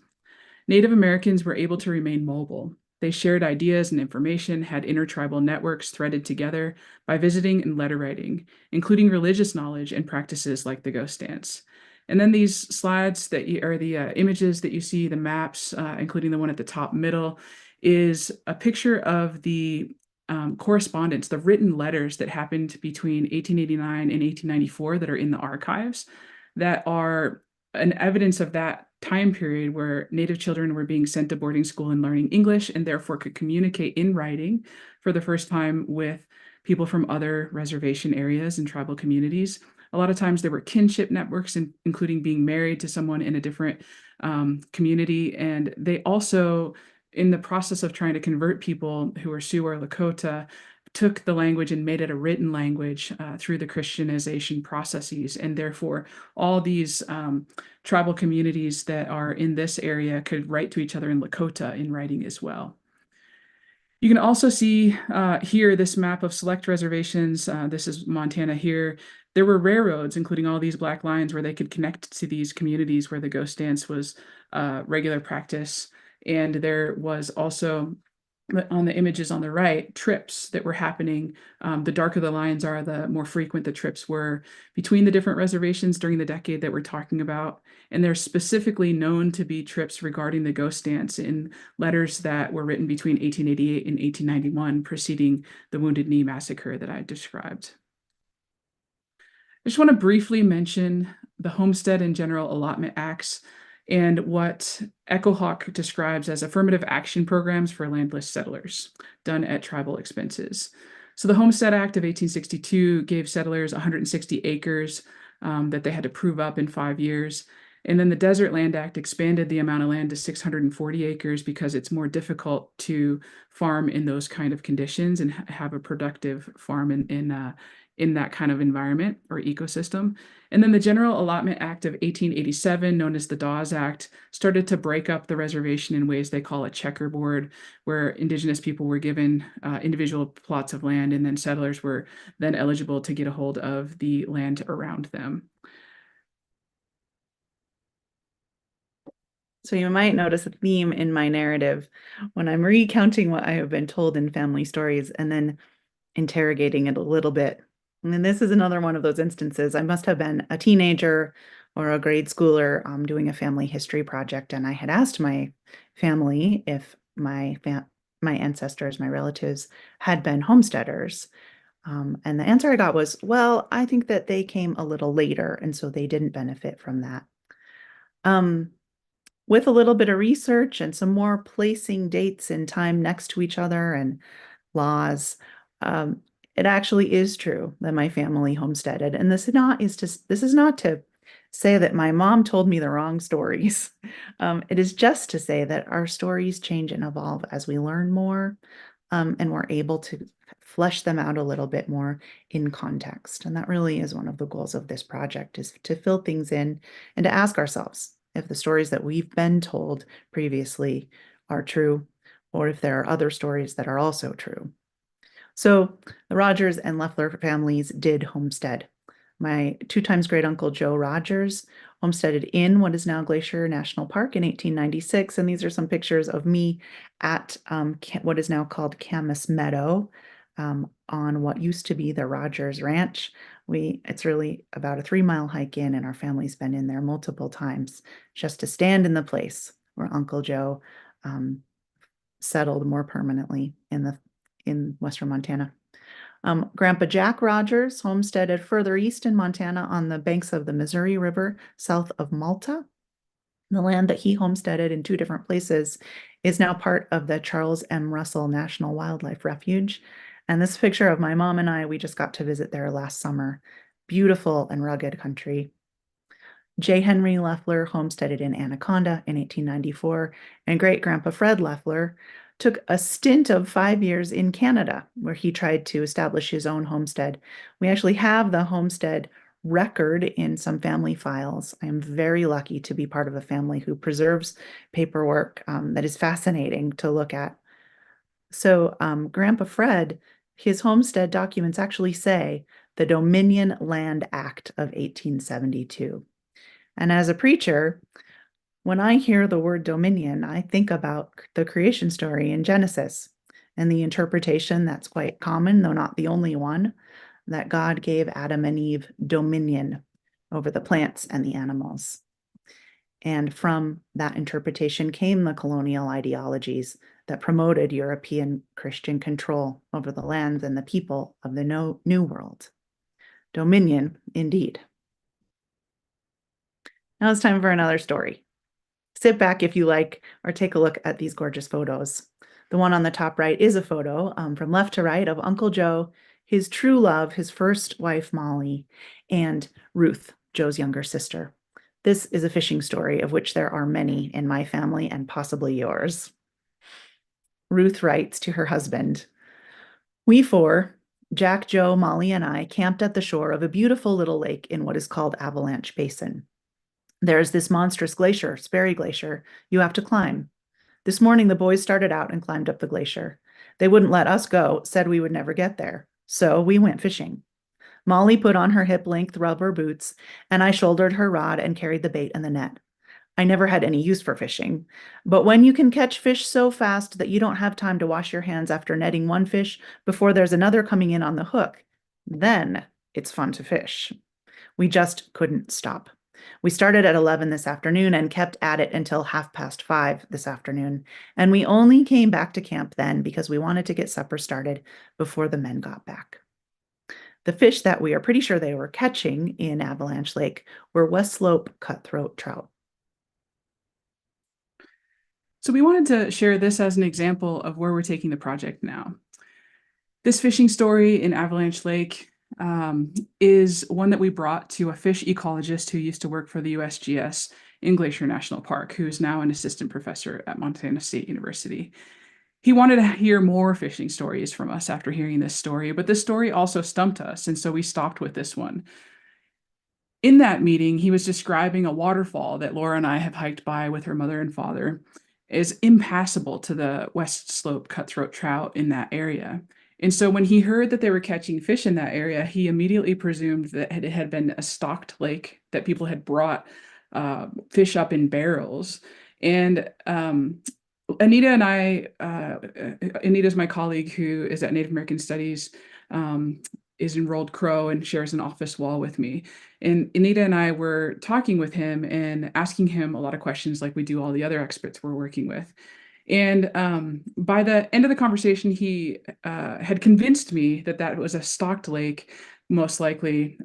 Native Americans were able to remain mobile. They shared ideas and information, had intertribal networks threaded together by visiting and letter writing, including religious knowledge and practices like the ghost dance. And then these slides that are the images that you see, the maps, including the one at the top middle, is a picture of the correspondence, the written letters that happened between 1889 and 1894 that are in the archives, that are an evidence of that time period where Native children were being sent to boarding school and learning English, and therefore could communicate in writing for the first time with people from other reservation areas and tribal communities. A lot of times there were kinship networks, including being married to someone in a different community. And they also, in the process of trying to convert people who were Sioux or Lakota, took the language and made it a written language through the Christianization processes. And therefore, all these tribal communities that are in this area could write to each other in Lakota in writing as well. You can also see here this map of select reservations. This is Montana here. There were railroads, including all these black lines, where they could connect to these communities where the ghost dance was regular practice. And there was also, on the images on the right, trips that were happening. The darker the lines are, the more frequent the trips were between the different reservations during the decade that we're talking about. And they're specifically known to be trips regarding the ghost dance in letters that were written between 1888 and 1891, preceding the Wounded Knee massacre that I described. I just want to briefly mention the Homestead and General Allotment Acts and what Echo Hawk describes as affirmative action programs for landless settlers done at tribal expenses. So the Homestead Act of 1862 gave settlers 160 acres that they had to prove up in 5 years. And then the Desert Land Act expanded the amount of land to 640 acres because it's more difficult to farm in those kind of conditions and have a productive farm in that kind of environment or ecosystem. And then the General Allotment Act of 1887, known as the Dawes Act, started to break up the reservation in ways they call a checkerboard, where Indigenous people were given individual plots of land, and then settlers were then eligible to get a hold of the land around them. So you might notice a theme in my narrative when I'm recounting what I have been told in family stories and then interrogating it a little bit. And then this is another one of those instances. I must have been a teenager or a grade schooler doing a family history project, and I had asked my family if my ancestors, my relatives, had been homesteaders. And the answer I got was, well, I think that they came a little later, and so they didn't benefit from that. With a little bit of research and some more placing dates in time next to each other and laws, it actually is true that my family homesteaded. And this is not to say that my mom told me the wrong stories. It is just to say that our stories change and evolve as we learn more, and we're able to flesh them out a little bit more in context. And that really is one of the goals of this project, is to fill things in and to ask ourselves if the stories that we've been told previously are true, or if there are other stories that are also true. So the Rogers and Leffler families did homestead. My 2 times great uncle Joe Rogers homesteaded in what is now Glacier National Park in 1896. And these are some pictures of me at what is now called Camas Meadow, on what used to be the Rogers Ranch. It's really about a 3-mile hike in, and our family's been in there multiple times just to stand in the place where Uncle Joe settled more permanently in Western Montana. Grandpa Jack Rogers homesteaded further east in Montana on the banks of the Missouri River, south of Malta. The land that he homesteaded in two different places is now part of the Charles M. Russell National Wildlife Refuge. And this picture of my mom and I, we just got to visit there last summer. Beautiful and rugged country. J. Henry Leffler homesteaded in Anaconda in 1894, and great-grandpa Fred Leffler took a stint of 5 years in Canada, where he tried to establish his own homestead. We actually have the homestead record in some family files. I am very lucky to be part of a family who preserves paperwork that is fascinating to look at. So Grandpa Fred, his homestead documents actually say the Dominion Land Act of 1872. And as a preacher, when I hear the word dominion, I think about the creation story in Genesis and the interpretation that's quite common, though not the only one, that God gave Adam and Eve dominion over the plants and the animals. And from that interpretation came the colonial ideologies that promoted European Christian control over the lands and the people of the New World. Dominion, indeed. Now it's time for another story. Sit back if you like, or take a look at these gorgeous photos. The one on the top right is a photo from left to right of Uncle Joe, his true love, his first wife, Molly, and Ruth, Joe's younger sister. This is a fishing story of which there are many in my family and possibly yours. Ruth writes to her husband, "We four, Jack, Joe, Molly, and I, camped at the shore of a beautiful little lake in what is called Avalanche Basin. There's this monstrous glacier, Sperry Glacier, you have to climb. This morning, the boys started out and climbed up the glacier. They wouldn't let us go, said we would never get there. So we went fishing. Molly put on her hip-length rubber boots, and I shouldered her rod and carried the bait and the net. I never had any use for fishing, but when you can catch fish so fast that you don't have time to wash your hands after netting one fish before there's another coming in on the hook, then it's fun to fish. We just couldn't stop. We started at 11 this afternoon and kept at it until 5:30 this afternoon, and we only came back to camp then because we wanted to get supper started before the men got back. The fish that we are pretty sure they were catching in Avalanche Lake were West Slope cutthroat trout." So we wanted to share this as an example of where we're taking the project now. This fishing story in Avalanche Lake is one that we brought to a fish ecologist who used to work for the USGS in Glacier National Park, who is now an assistant professor at Montana State University. He wanted to hear more fishing stories from us after hearing this story, but this story also stumped us, and so we stopped with this one. In that meeting, he was describing a waterfall that Laura and I have hiked by with her mother and father is impassable to the West Slope cutthroat trout in that area. And so when he heard that they were catching fish in that area, he immediately presumed that it had been a stocked lake, that people had brought fish up in barrels. And Anita and I, Anita's my colleague who is at Native American Studies, is enrolled Crow and shares an office wall with me. And Anita and I were talking with him and asking him a lot of questions like we do all the other experts we're working with. And by the end of the conversation, he had convinced me that that was a stocked lake, most likely,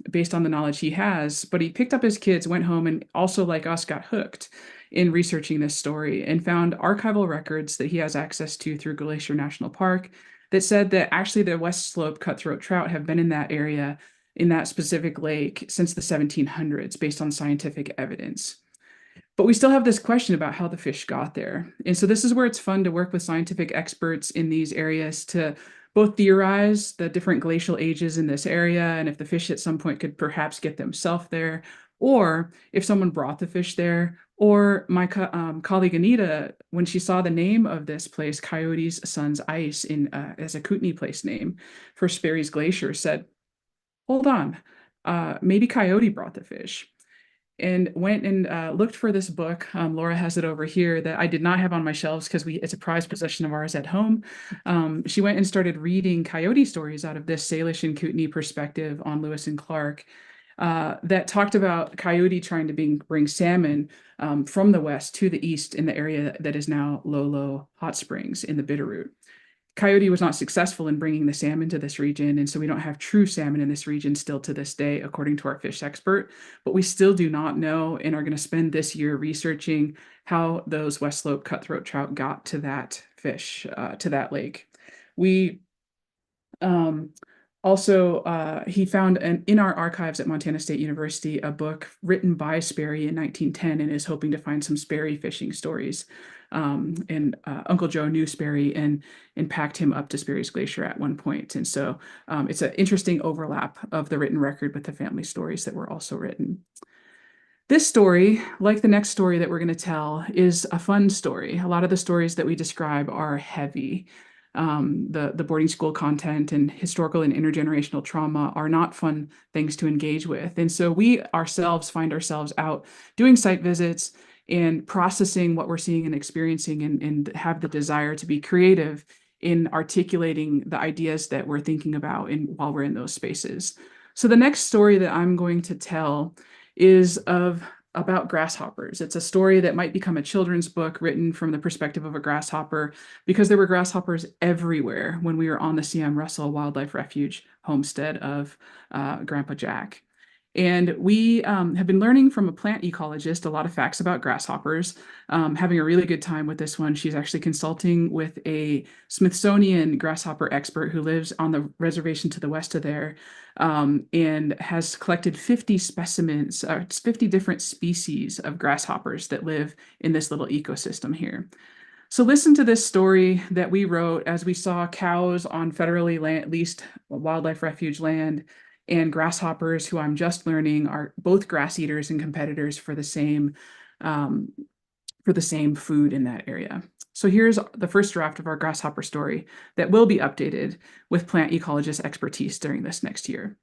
based on the knowledge he has. But he picked up his kids, went home, and also, like us, got hooked in researching this story and found archival records that he has access to through Glacier National Park that said that actually the West Slope cutthroat trout have been in that area, in that specific lake, since the 1700s, based on scientific evidence. But we still have this question about how the fish got there. And so this is where it's fun to work with scientific experts in these areas to both theorize the different glacial ages in this area and if the fish at some point could perhaps get themselves there, or if someone brought the fish there, or my colleague Anita, when she saw the name of this place, Coyote's Sun's Ice, as a Kootenai place name for Sperry's Glacier, said, hold on, maybe Coyote brought the fish. And went and looked for this book. Laura has it over here that I did not have on my shelves because it's a prized possession of ours at home. She went and started reading coyote stories out of this Salish and Kootenai perspective on Lewis and Clark that talked about coyote trying to bring salmon from the west to the east in the area that is now Lolo Hot Springs in the Bitterroot. Coyote was not successful in bringing the salmon to this region, and so we don't have true salmon in this region still to this day, according to our fish expert. But we still do not know and are going to spend this year researching how those West Slope cutthroat trout got to that fish, to that lake. We also, he found in our archives at Montana State University a book written by Sperry in 1910 and is hoping to find some Sperry fishing stories. And Uncle Joe knew Sperry and packed him up to Sperry's Glacier at one point. And so it's an interesting overlap of the written record with the family stories that were also written. This story, like the next story that we're going to tell, is a fun story. A lot of the stories that we describe are heavy. The boarding school content and historical and intergenerational trauma are not fun things to engage with. And so we ourselves find ourselves out doing site visits and processing what we're seeing and experiencing, and have the desire to be creative in articulating the ideas that we're thinking about while we're in those spaces. So the next story that I'm going to tell is about grasshoppers. It's a story that might become a children's book written from the perspective of a grasshopper, because there were grasshoppers everywhere when we were on the C.M. Russell Wildlife Refuge homestead of Grandpa Jack. And we have been learning from a plant ecologist a lot of facts about grasshoppers, having a really good time with this one. She's actually consulting with a Smithsonian grasshopper expert who lives on the reservation to the west of there, and has collected 50 specimens, 50 different species of grasshoppers that live in this little ecosystem here. So listen to this story that we wrote as we saw cows on federally leased wildlife refuge land, and grasshoppers, who I'm just learning are both grass eaters and competitors for the same food in that area. So here's the first draft of our grasshopper story that will be updated with plant ecologist expertise during this next year.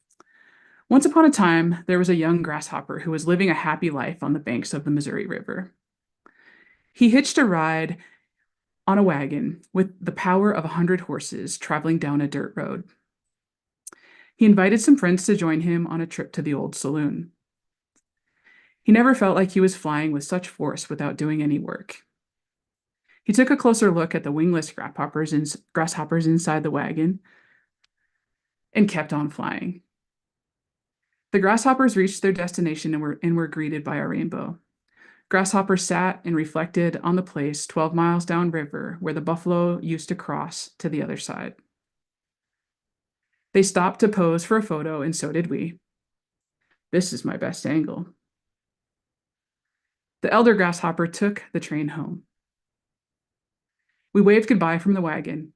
Once upon a time, there was a young grasshopper who was living a happy life on the banks of the Missouri River. He hitched a ride on a wagon with the power of 100 horses traveling down a dirt road. He invited some friends to join him on a trip to the old saloon. He never felt like he was flying with such force without doing any work. He took a closer look at the wingless grasshoppers inside the wagon and kept on flying. The grasshoppers reached their destination and were greeted by a rainbow. Grasshopper sat and reflected on the place 12 miles downriver where the buffalo used to cross to the other side. They stopped to pose for a photo, and so did we. This is my best angle. The elder grasshopper took the train home. We waved goodbye from the wagon.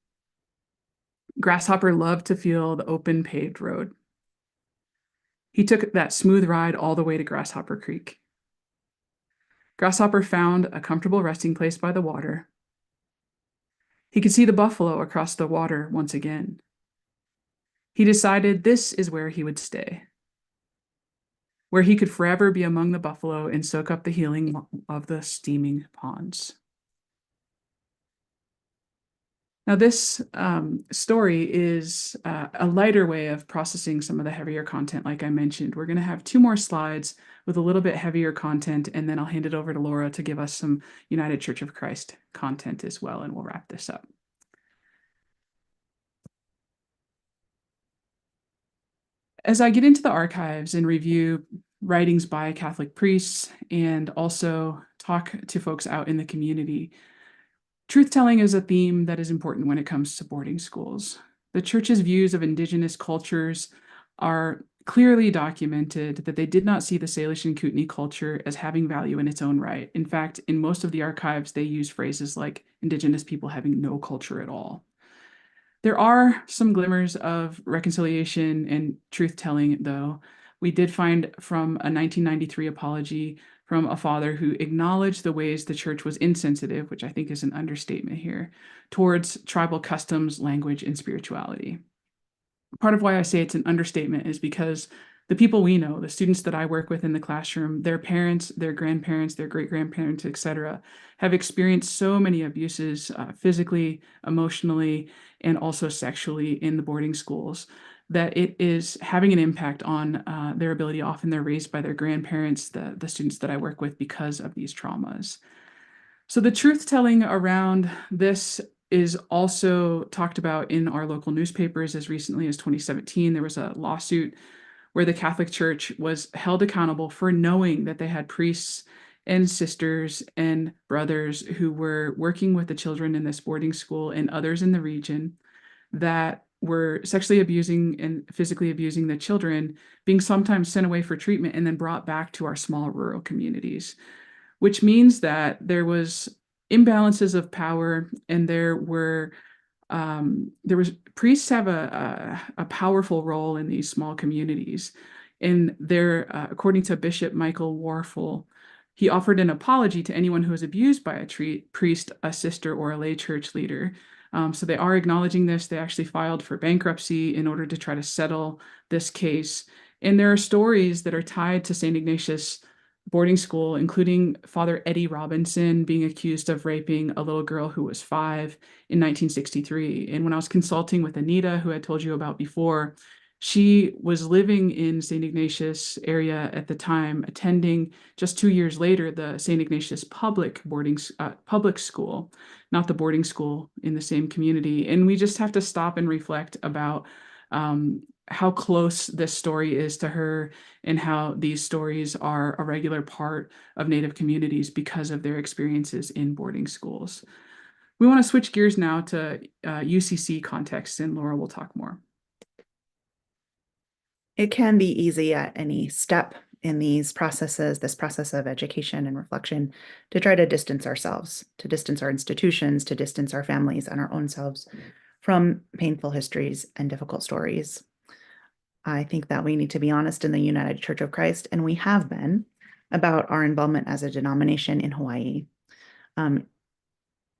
Grasshopper loved to feel the open paved road. He took that smooth ride all the way to Grasshopper Creek. Grasshopper found a comfortable resting place by the water. He could see the buffalo across the water once again. He decided this is where he would stay, where he could forever be among the buffalo and soak up the healing of the steaming ponds. Now, this story is a lighter way of processing some of the heavier content, like I mentioned. We're going to have 2 more slides with a little bit heavier content, and then I'll hand it over to Laura to give us some United Church of Christ content as well, and we'll wrap this up. As I get into the archives and review writings by Catholic priests and also talk to folks out in the community, truth-telling is a theme that is important when it comes to boarding schools. The Church's views of Indigenous cultures are clearly documented that they did not see the Salish and Kootenai culture as having value in its own right. In fact, in most of the archives, they use phrases like Indigenous people having no culture at all. There are some glimmers of reconciliation and truth-telling, though. We did find from a 1993 apology from a father who acknowledged the ways the church was insensitive, which I think is an understatement here, towards tribal customs, language, and spirituality. Part of why I say it's an understatement is because the people we know, the students that I work with in the classroom, their parents, their grandparents, their great-grandparents, etc., have experienced so many abuses physically, emotionally, and also sexually in the boarding schools, that it is having an impact on their ability. Often they're raised by their grandparents, the students that I work with, because of these traumas. So the truth-telling around this is also talked about in our local newspapers as recently as 2017. There was a lawsuit where the Catholic Church was held accountable for knowing that they had priests and sisters and brothers who were working with the children in this boarding school and others in the region that were sexually abusing and physically abusing the children, being sometimes sent away for treatment and then brought back to our small rural communities, which means that there was imbalances of power, and there was priests have a powerful role in these small communities. And there, according to Bishop Michael Warfel, he offered an apology to anyone who was abused by a priest, a sister, or a lay church leader. So they are acknowledging this. They actually filed for bankruptcy in order to try to settle this case. And there are stories that are tied to St. Ignatius boarding school, including Father Eddie Robinson being accused of raping a little girl who was 5 in 1963. And when I was consulting with Anita, who I told you about before, she was living in St. Ignatius area at the time, attending just 2 years later the St. Ignatius public school, not the boarding school in the same community. And we just have to stop and reflect about how close this story is to her and how these stories are a regular part of Native communities because of their experiences in boarding schools. We want to switch gears now to UCC context, and Laura will talk more. It can be easy at any step in these processes, this process of education and reflection, to try to distance ourselves, to distance our institutions, to distance our families and our own selves from painful histories and difficult stories. I think that we need to be honest in the United Church of Christ, and we have been, about our involvement as a denomination in Hawaii.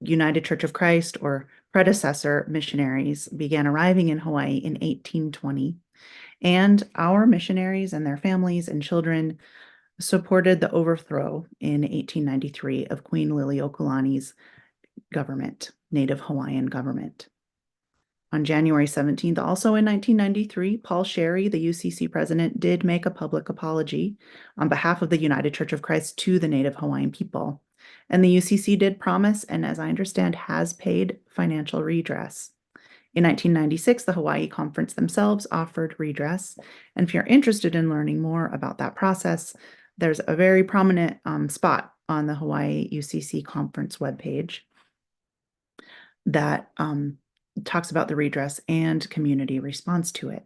United Church of Christ, or predecessor missionaries, began arriving in Hawaii in 1820. And our missionaries and their families and children supported the overthrow in 1893 of Queen Liliuokalani's government, Native Hawaiian government. On January 17th, also in 1993, Paul Sherry, the UCC president, did make a public apology on behalf of the United Church of Christ to the Native Hawaiian people. And the UCC did promise, and as I understand, has paid financial redress. In 1996, the Hawaii Conference themselves offered redress. And if you're interested in learning more about that process, there's a very prominent spot on the Hawaii UCC Conference webpage that talks about the redress and community response to it.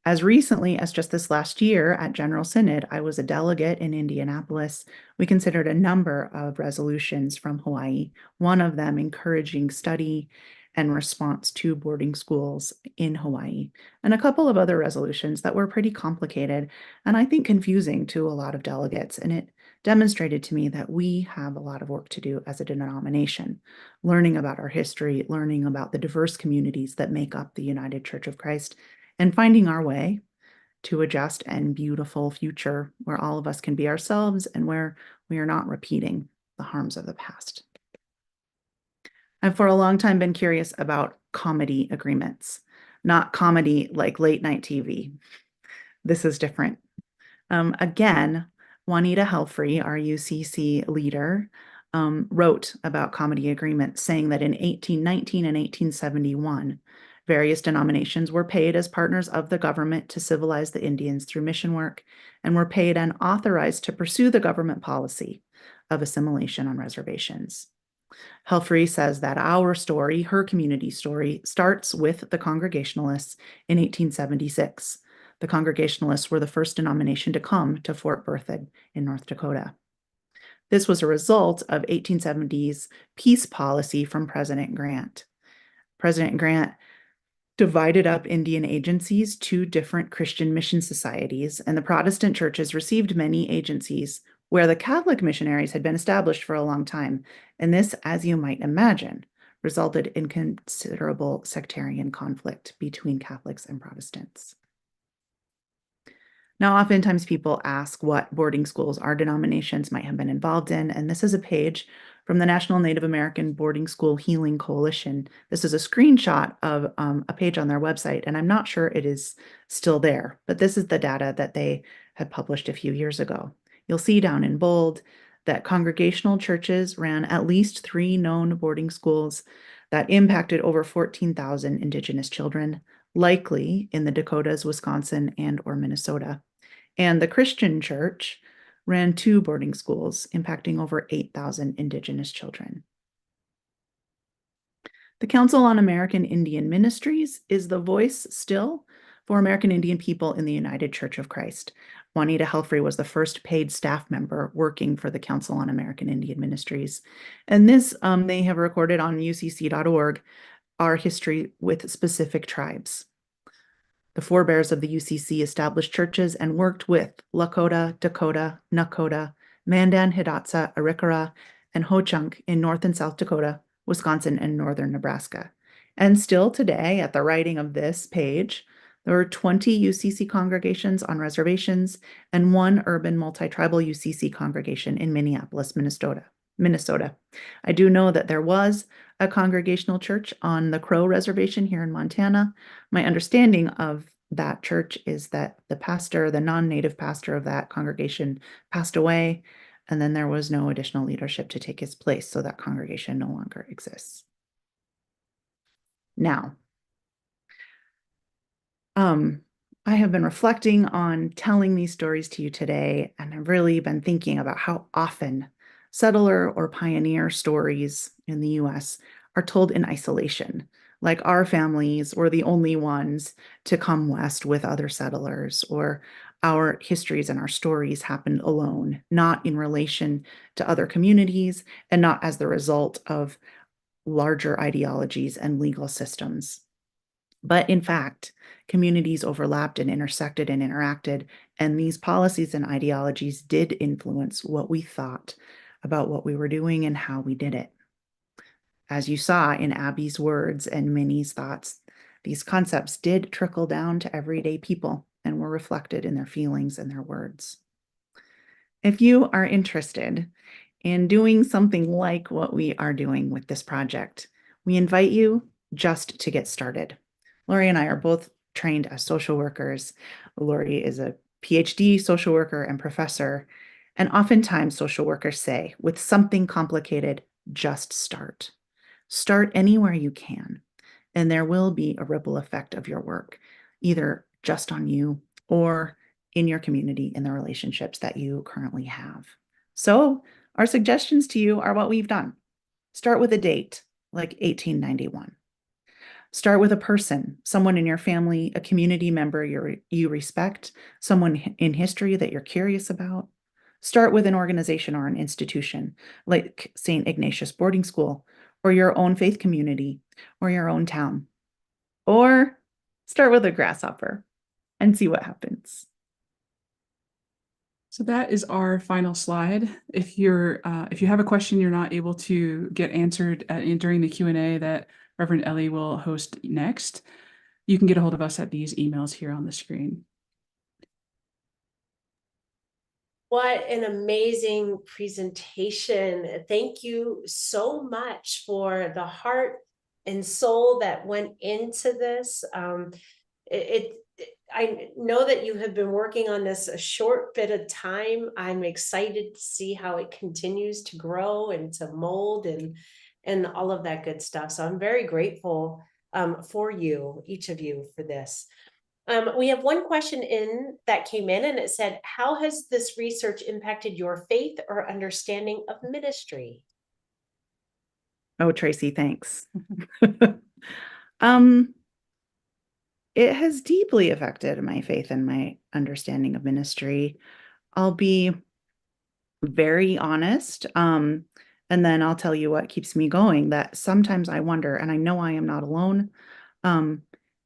As recently as just this last year at General Synod, I was a delegate in Indianapolis. We considered a number of resolutions from Hawaii, one of them encouraging study and response to boarding schools in Hawaii, and a couple of other resolutions that were pretty complicated and I think confusing to a lot of delegates. And it demonstrated to me that we have a lot of work to do as a denomination, learning about our history, learning about the diverse communities that make up the United Church of Christ, and finding our way to a just and beautiful future where all of us can be ourselves and where we are not repeating the harms of the past. I've for a long time been curious about comedy agreements, not comedy like late night TV. This is different. Again, Juanita Helfrey, our UCC leader, wrote about comedy agreements, saying that in 1819 and 1871, various denominations were paid as partners of the government to civilize the Indians through mission work, and were paid and authorized to pursue the government policy of assimilation on reservations. Helfrey says that our story, her community story, starts with the Congregationalists in 1876. The Congregationalists were the first denomination to come to Fort Berthoud in North Dakota. This was a result of 1870's peace policy from President Grant. President Grant divided up Indian agencies to different Christian mission societies, and the Protestant churches received many agencies where the Catholic missionaries had been established for a long time. And this, as you might imagine, resulted in considerable sectarian conflict between Catholics and Protestants. Now, oftentimes people ask what boarding schools our denominations might have been involved in, and this is a page from the National Native American Boarding School Healing Coalition. This is a screenshot of a page on their website, and I'm not sure it is still there, but this is the data that they had published a few years ago. You'll see down in bold that Congregational churches ran at least 3 known boarding schools, that impacted over 14,000 Indigenous children, likely in the Dakotas, Wisconsin, and or Minnesota. And the Christian church ran 2 boarding schools, impacting over 8,000 Indigenous children. The Council on American Indian Ministries is the voice still for American Indian people in the United Church of Christ. Juanita Helfrey was the first paid staff member working for the Council on American Indian Ministries. And this, they have recorded on ucc.org, our history with specific tribes. The forebears of the UCC established churches and worked with Lakota, Dakota, Nakota, Mandan, Hidatsa, Arikara, and Ho-Chunk in North and South Dakota, Wisconsin, and northern Nebraska. And still today, at the writing of this page, there are 20 UCC congregations on reservations and 1 urban multi-tribal UCC congregation in Minneapolis, Minnesota. I do know that there was a Congregational church on the Crow Reservation here in Montana. My understanding of that church is that the pastor, the non-native pastor of that congregation, passed away, and then there was no additional leadership to take his place, so that congregation no longer exists. Now, I have been reflecting on telling these stories to you today, and I've really been thinking about how often settler or pioneer stories in the US are told in isolation, like our families were the only ones to come west with other settlers, or our histories and our stories happened alone, not in relation to other communities and not as the result of larger ideologies and legal systems. But in fact, communities overlapped and intersected and interacted, and these policies and ideologies did influence what we thought about what we were doing and how we did it. As you saw in Abby's words and Minnie's thoughts, these concepts did trickle down to everyday people and were reflected in their feelings and their words. If you are interested in doing something like what we are doing with this project, we invite you just to get started. Lori and I are both trained as social workers. Lori is a PhD social worker and professor, and oftentimes social workers say, with something complicated, just start. Start anywhere you can, and there will be a ripple effect of your work, either just on you or in your community, in the relationships that you currently have. So our suggestions to you are what we've done. Start with a date, like 1891. Start with a person, someone in your family, a community member you respect, someone in history that you're curious about. Start with an organization or an institution, like St. Ignatius Boarding School, or your own faith community, or your own town. Or start with a grasshopper and see what happens. So that is our final slide. If you have a question you're not able to get answered during the Q&A that Reverend Ellie will host next, you can get a hold of us at these emails here on the screen. What an amazing presentation. Thank you so much for the heart and soul that went into this. I know that you have been working on this a short bit of time. I'm excited to see how it continues to grow and to mold and all of that good stuff. So I'm very grateful for you, each of you, for this. We have one question that came in, and it said, how has this research impacted your faith or understanding of ministry? Oh, Tracy, thanks. It has deeply affected my faith and my understanding of ministry. I'll be very honest, and then I'll tell you what keeps me going, that sometimes I wonder, and I know I am not alone,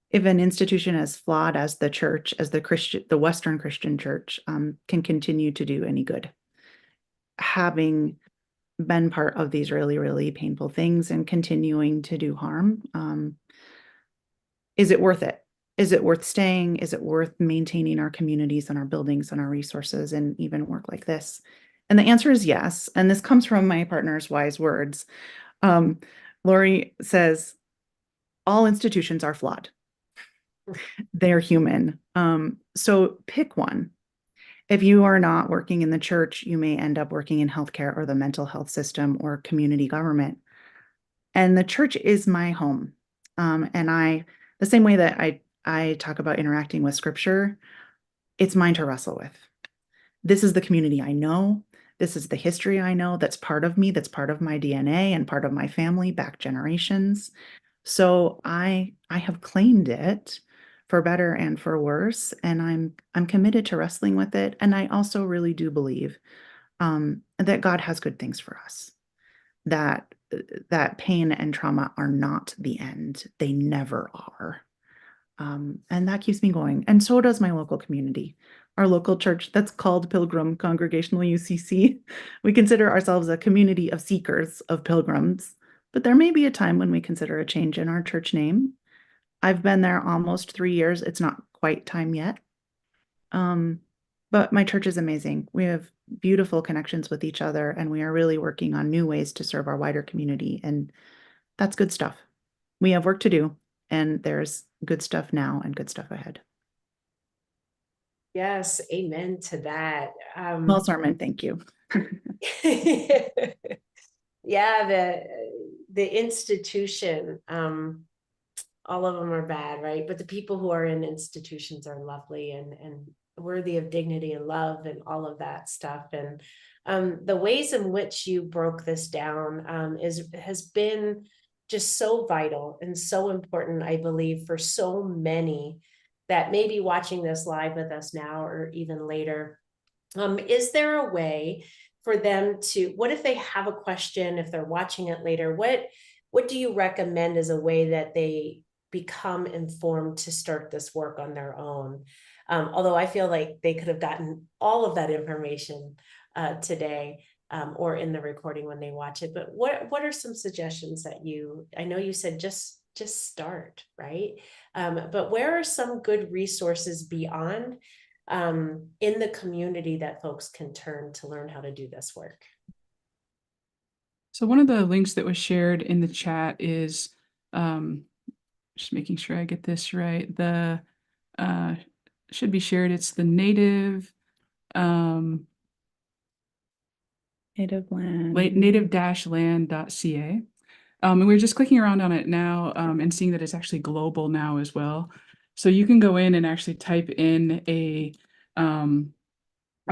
if an institution as flawed as the church, as the Western Christian church, can continue to do any good. Having been part of these really, really painful things and continuing to do harm, is it worth it? Is it worth staying? Is it worth maintaining our communities and our buildings and our resources and even work like this? And the answer is yes. And this comes from my partner's wise words. Lori says, all institutions are flawed. They're human. So pick one. If you are not working in the church, you may end up working in healthcare or the mental health system or community government. And the church is my home. And the same way that I talk about interacting with scripture, it's mine to wrestle with. This is the community I know. This is the history I know that's part of me, that's part of my DNA and part of my family back generations. So I have claimed it for better and for worse, and I'm committed to wrestling with it. And I also really do believe that God has good things for us. That pain and trauma are not the end. They never are. And that keeps me going. And so does my local community. Our local church that's called Pilgrim Congregational UCC. We consider ourselves a community of seekers of pilgrims, but there may be a time when we consider a change in our church name. I've been there almost 3 years. It's not quite time yet. But my church is amazing. We have beautiful connections with each other, and we are really working on new ways to serve our wider community. And that's good stuff. We have work to do, and there's good stuff now and good stuff ahead. Yes, amen to that. Well, Sermon, thank you. Yeah, the institution, all of them are bad, right? But the people who are in institutions are lovely and worthy of dignity and love and all of that stuff. And the ways in which you broke this down has been just so vital and so important, I believe, for so many that may be watching this live with us now or even later. Is there a way for them to, what if they have a question, if they're watching it later, what do you recommend as a way that they become informed to start this work on their own? Although I feel like they could have gotten all of that information today or in the recording when they watch it. But what are some suggestions that I know you said just start, right? But where are some good resources beyond in the community that folks can turn to learn how to do this work? So one of the links that was shared in the chat is, just making sure I get this right, the should be shared. It's the native native-land.ca. And we're just clicking around on it now and seeing that it's actually global now as well. So you can go in and actually type in a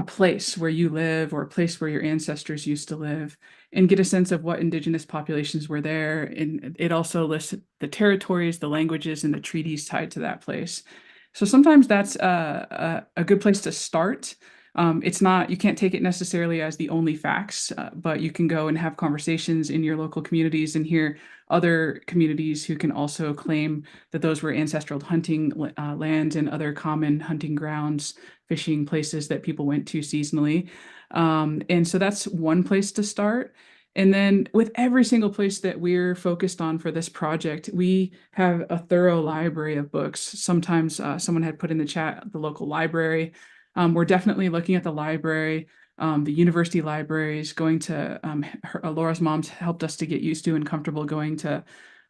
place where you live or a place where your ancestors used to live and get a sense of what Indigenous populations were there. And it also lists the territories, the languages, and the treaties tied to that place. So sometimes that's a good place to start. It's not, you can't take it necessarily as the only facts, but you can go and have conversations in your local communities and hear other communities who can also claim that those were ancestral hunting lands and other common hunting grounds, fishing places that people went to seasonally. And so that's one place to start. And then with every single place that we're focused on for this project, we have a thorough library of books. Sometimes someone had put in the chat the local library. We're definitely looking at the library, the university libraries, going to Laura's mom's helped us to get used to and comfortable going to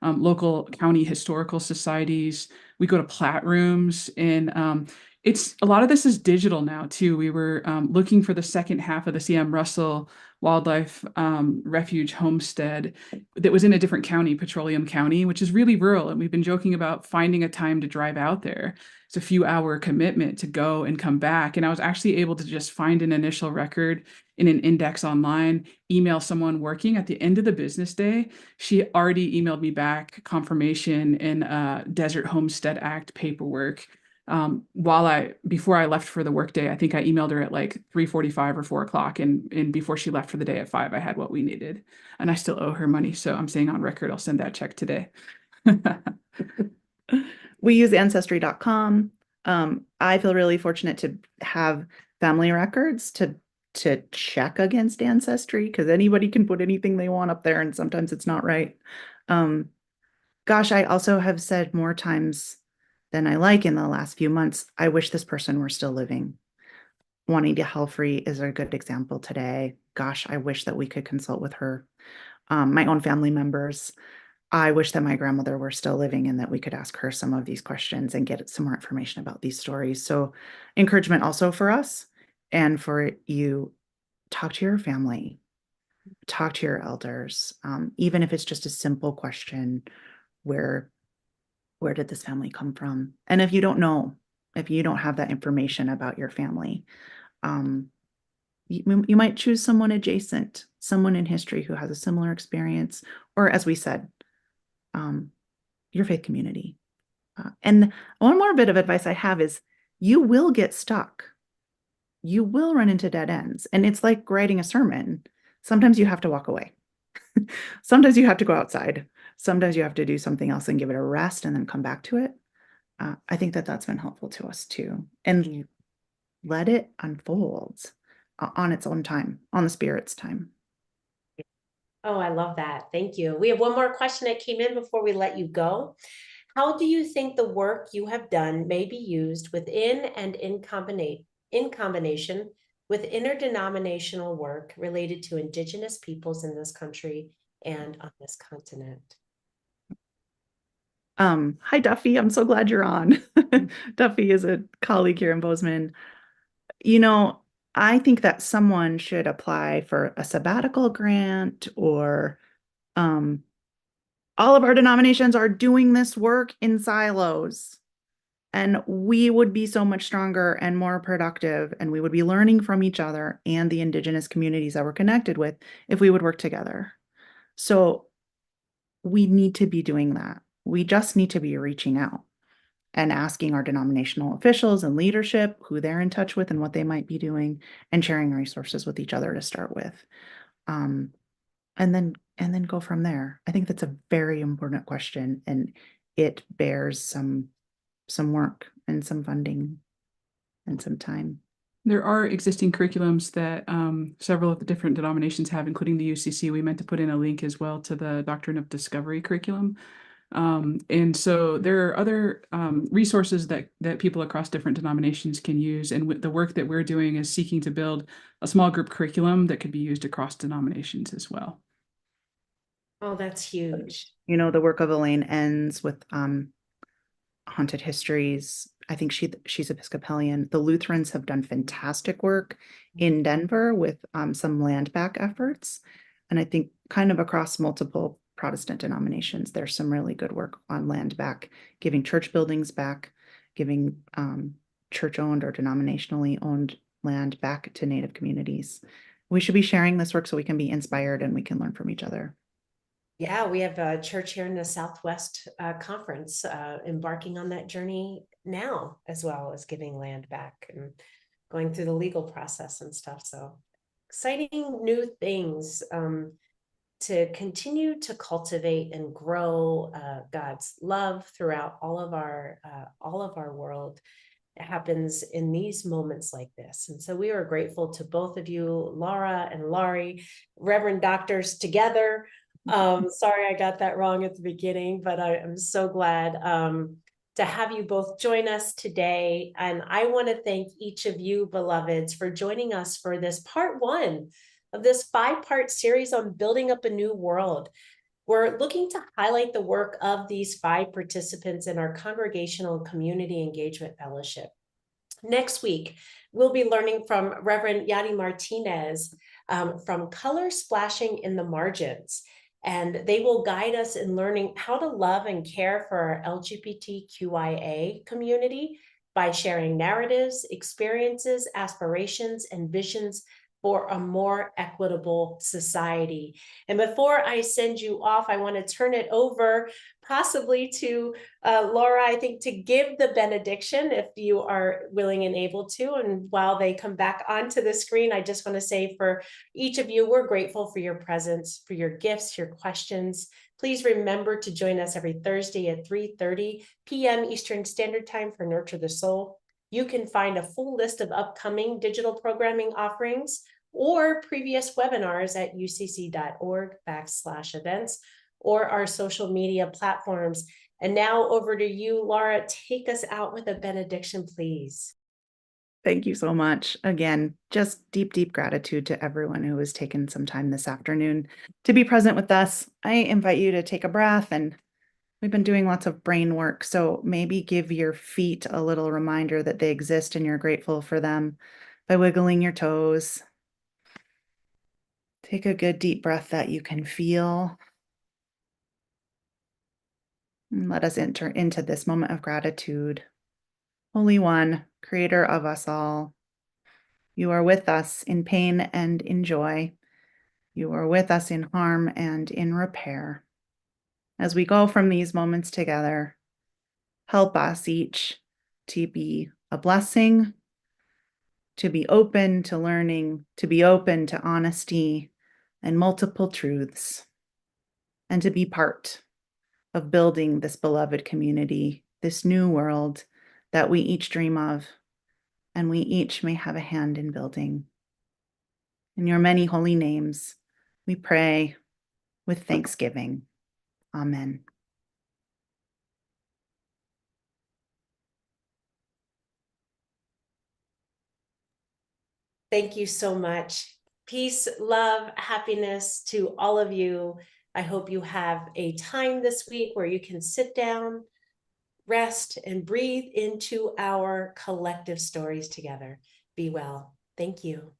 local county historical societies. We go to plat rooms, and it's a lot of this is digital now too. We were looking for the second half of the C.M. Russell Wildlife Refuge homestead that was in a different county, Petroleum County, which is really rural. And we've been joking about finding a time to drive out there. It's a few-hour commitment to go and come back. And I was actually able to just find an initial record in an index online, email someone working at the end of the business day. She already emailed me back confirmation and Desert Homestead Act paperwork. Before I left for the workday, I think I emailed her at like 3:45 or 4 o'clock. And before she left for the day at 5, I had what we needed. And I still owe her money. So I'm saying on record, I'll send that check today. We use ancestry.com. I feel really fortunate to have family records to check against ancestry, because anybody can put anything they want up there and sometimes it's not right. Gosh, I also have said more times than I like in the last few months, I wish this person were still living. Juanita Helfrey is a good example today. Gosh, I wish that we could consult with her. My own family members, I wish that my grandmother were still living and that we could ask her some of these questions and get some more information about these stories. So encouragement also for us and for you, talk to your family. talk to your elders, even if it's just a simple question, where did this family come from? And if you don't know, if you don't have that information about your family, you might choose someone adjacent, someone in history who has a similar experience, or as we said, your faith community. And one more bit of advice I have is you will get stuck. You will run into dead ends. And it's like writing a sermon. Sometimes you have to walk away. Sometimes you have to go outside. Sometimes you have to do something else and give it a rest and then come back to it. I think that that's been helpful to us too. And let it unfold on its own time, on the Spirit's time. Oh, I love that. Thank you. We have one more question that came in before we let you go. How do you think the work you have done may be used within and in combination with interdenominational work related to Indigenous peoples in this country and on this continent? Hi, Duffy. I'm so glad you're on. Duffy is a colleague here in Bozeman. You know, I think that someone should apply for a sabbatical grant, or all of our denominations are doing this work in silos. And we would be so much stronger and more productive, and we would be learning from each other and the Indigenous communities that we're connected with if we would work together. So we need to be doing that. We just need to be reaching out and asking our denominational officials and leadership who they're in touch with and what they might be doing, and sharing resources with each other to start with. And then go from there. I think that's a very important question, and it bears some work and some funding and some time. There are existing curriculums that several of the different denominations have, including the UCC. We meant to put in a link as well to the Doctrine of Discovery curriculum. And so there are other resources that people across different denominations can use. And with the work that we're doing is seeking to build a small group curriculum that could be used across denominations as well. Oh, that's huge. You know, the work of Elaine ends with Haunted Histories. I think she's Episcopalian. The Lutherans have done fantastic work in Denver with some land back efforts. And I think kind of across multiple Protestant denominations, there's some really good work on land back, giving church buildings back, giving church-owned or denominationally owned land back to Native communities. We should be sharing this work so we can be inspired and we can learn from each other. Yeah, we have a church here in the Southwest Conference embarking on that journey now, as well as giving land back and going through the legal process and stuff. So exciting new things to continue to cultivate and grow God's love throughout all of our world. It happens in these moments like this. And so we are grateful to both of you, Laura and Laurie, Reverend Doctors together. Sorry, I got that wrong at the beginning, but I'm so glad to have you both join us today. And I want to thank each of you, beloveds, for joining us for this part one of this 5-part series on building up a new world. We're looking to highlight the work of these 5 participants in our Congregational Community Engagement Fellowship. Next week, we'll be learning from Reverend Yadi Martinez from Color Splashing in the Margins. And they will guide us in learning how to love and care for our LGBTQIA community by sharing narratives, experiences, aspirations, and visions for a more equitable society. And before I send you off, I want to turn it over possibly to Laura, I think, to give the benediction if you are willing and able to. And while they come back onto the screen, I just want to say for each of you, we're grateful for your presence, for your gifts, your questions. Please remember to join us every Thursday at 3:30 p.m. Eastern Standard Time for Nurture the Soul. You can find a full list of upcoming digital programming offerings or previous webinars at ucc.org/events or our social media platforms. And now over to you, Laura. Take us out with a benediction, please. Thank you so much. Again, just deep, deep gratitude to everyone who has taken some time this afternoon to be present with us. I invite you to take a breath, and we've been doing lots of brain work. So maybe give your feet a little reminder that they exist and you're grateful for them by wiggling your toes. Take a good deep breath that you can feel. And let us enter into this moment of gratitude. Holy One, Creator of us all, you are with us in pain and in joy. You are with us in harm and in repair. As we go from these moments together, help us each to be a blessing, to be open to learning, to be open to honesty and multiple truths, and to be part of building this beloved community, this new world that we each dream of, and we each may have a hand in building. In your many holy names, we pray with thanksgiving. Amen. Thank you so much. Peace, love, happiness to all of you. I hope you have a time this week where you can sit down, rest, and breathe into our collective stories together. Be well. Thank you.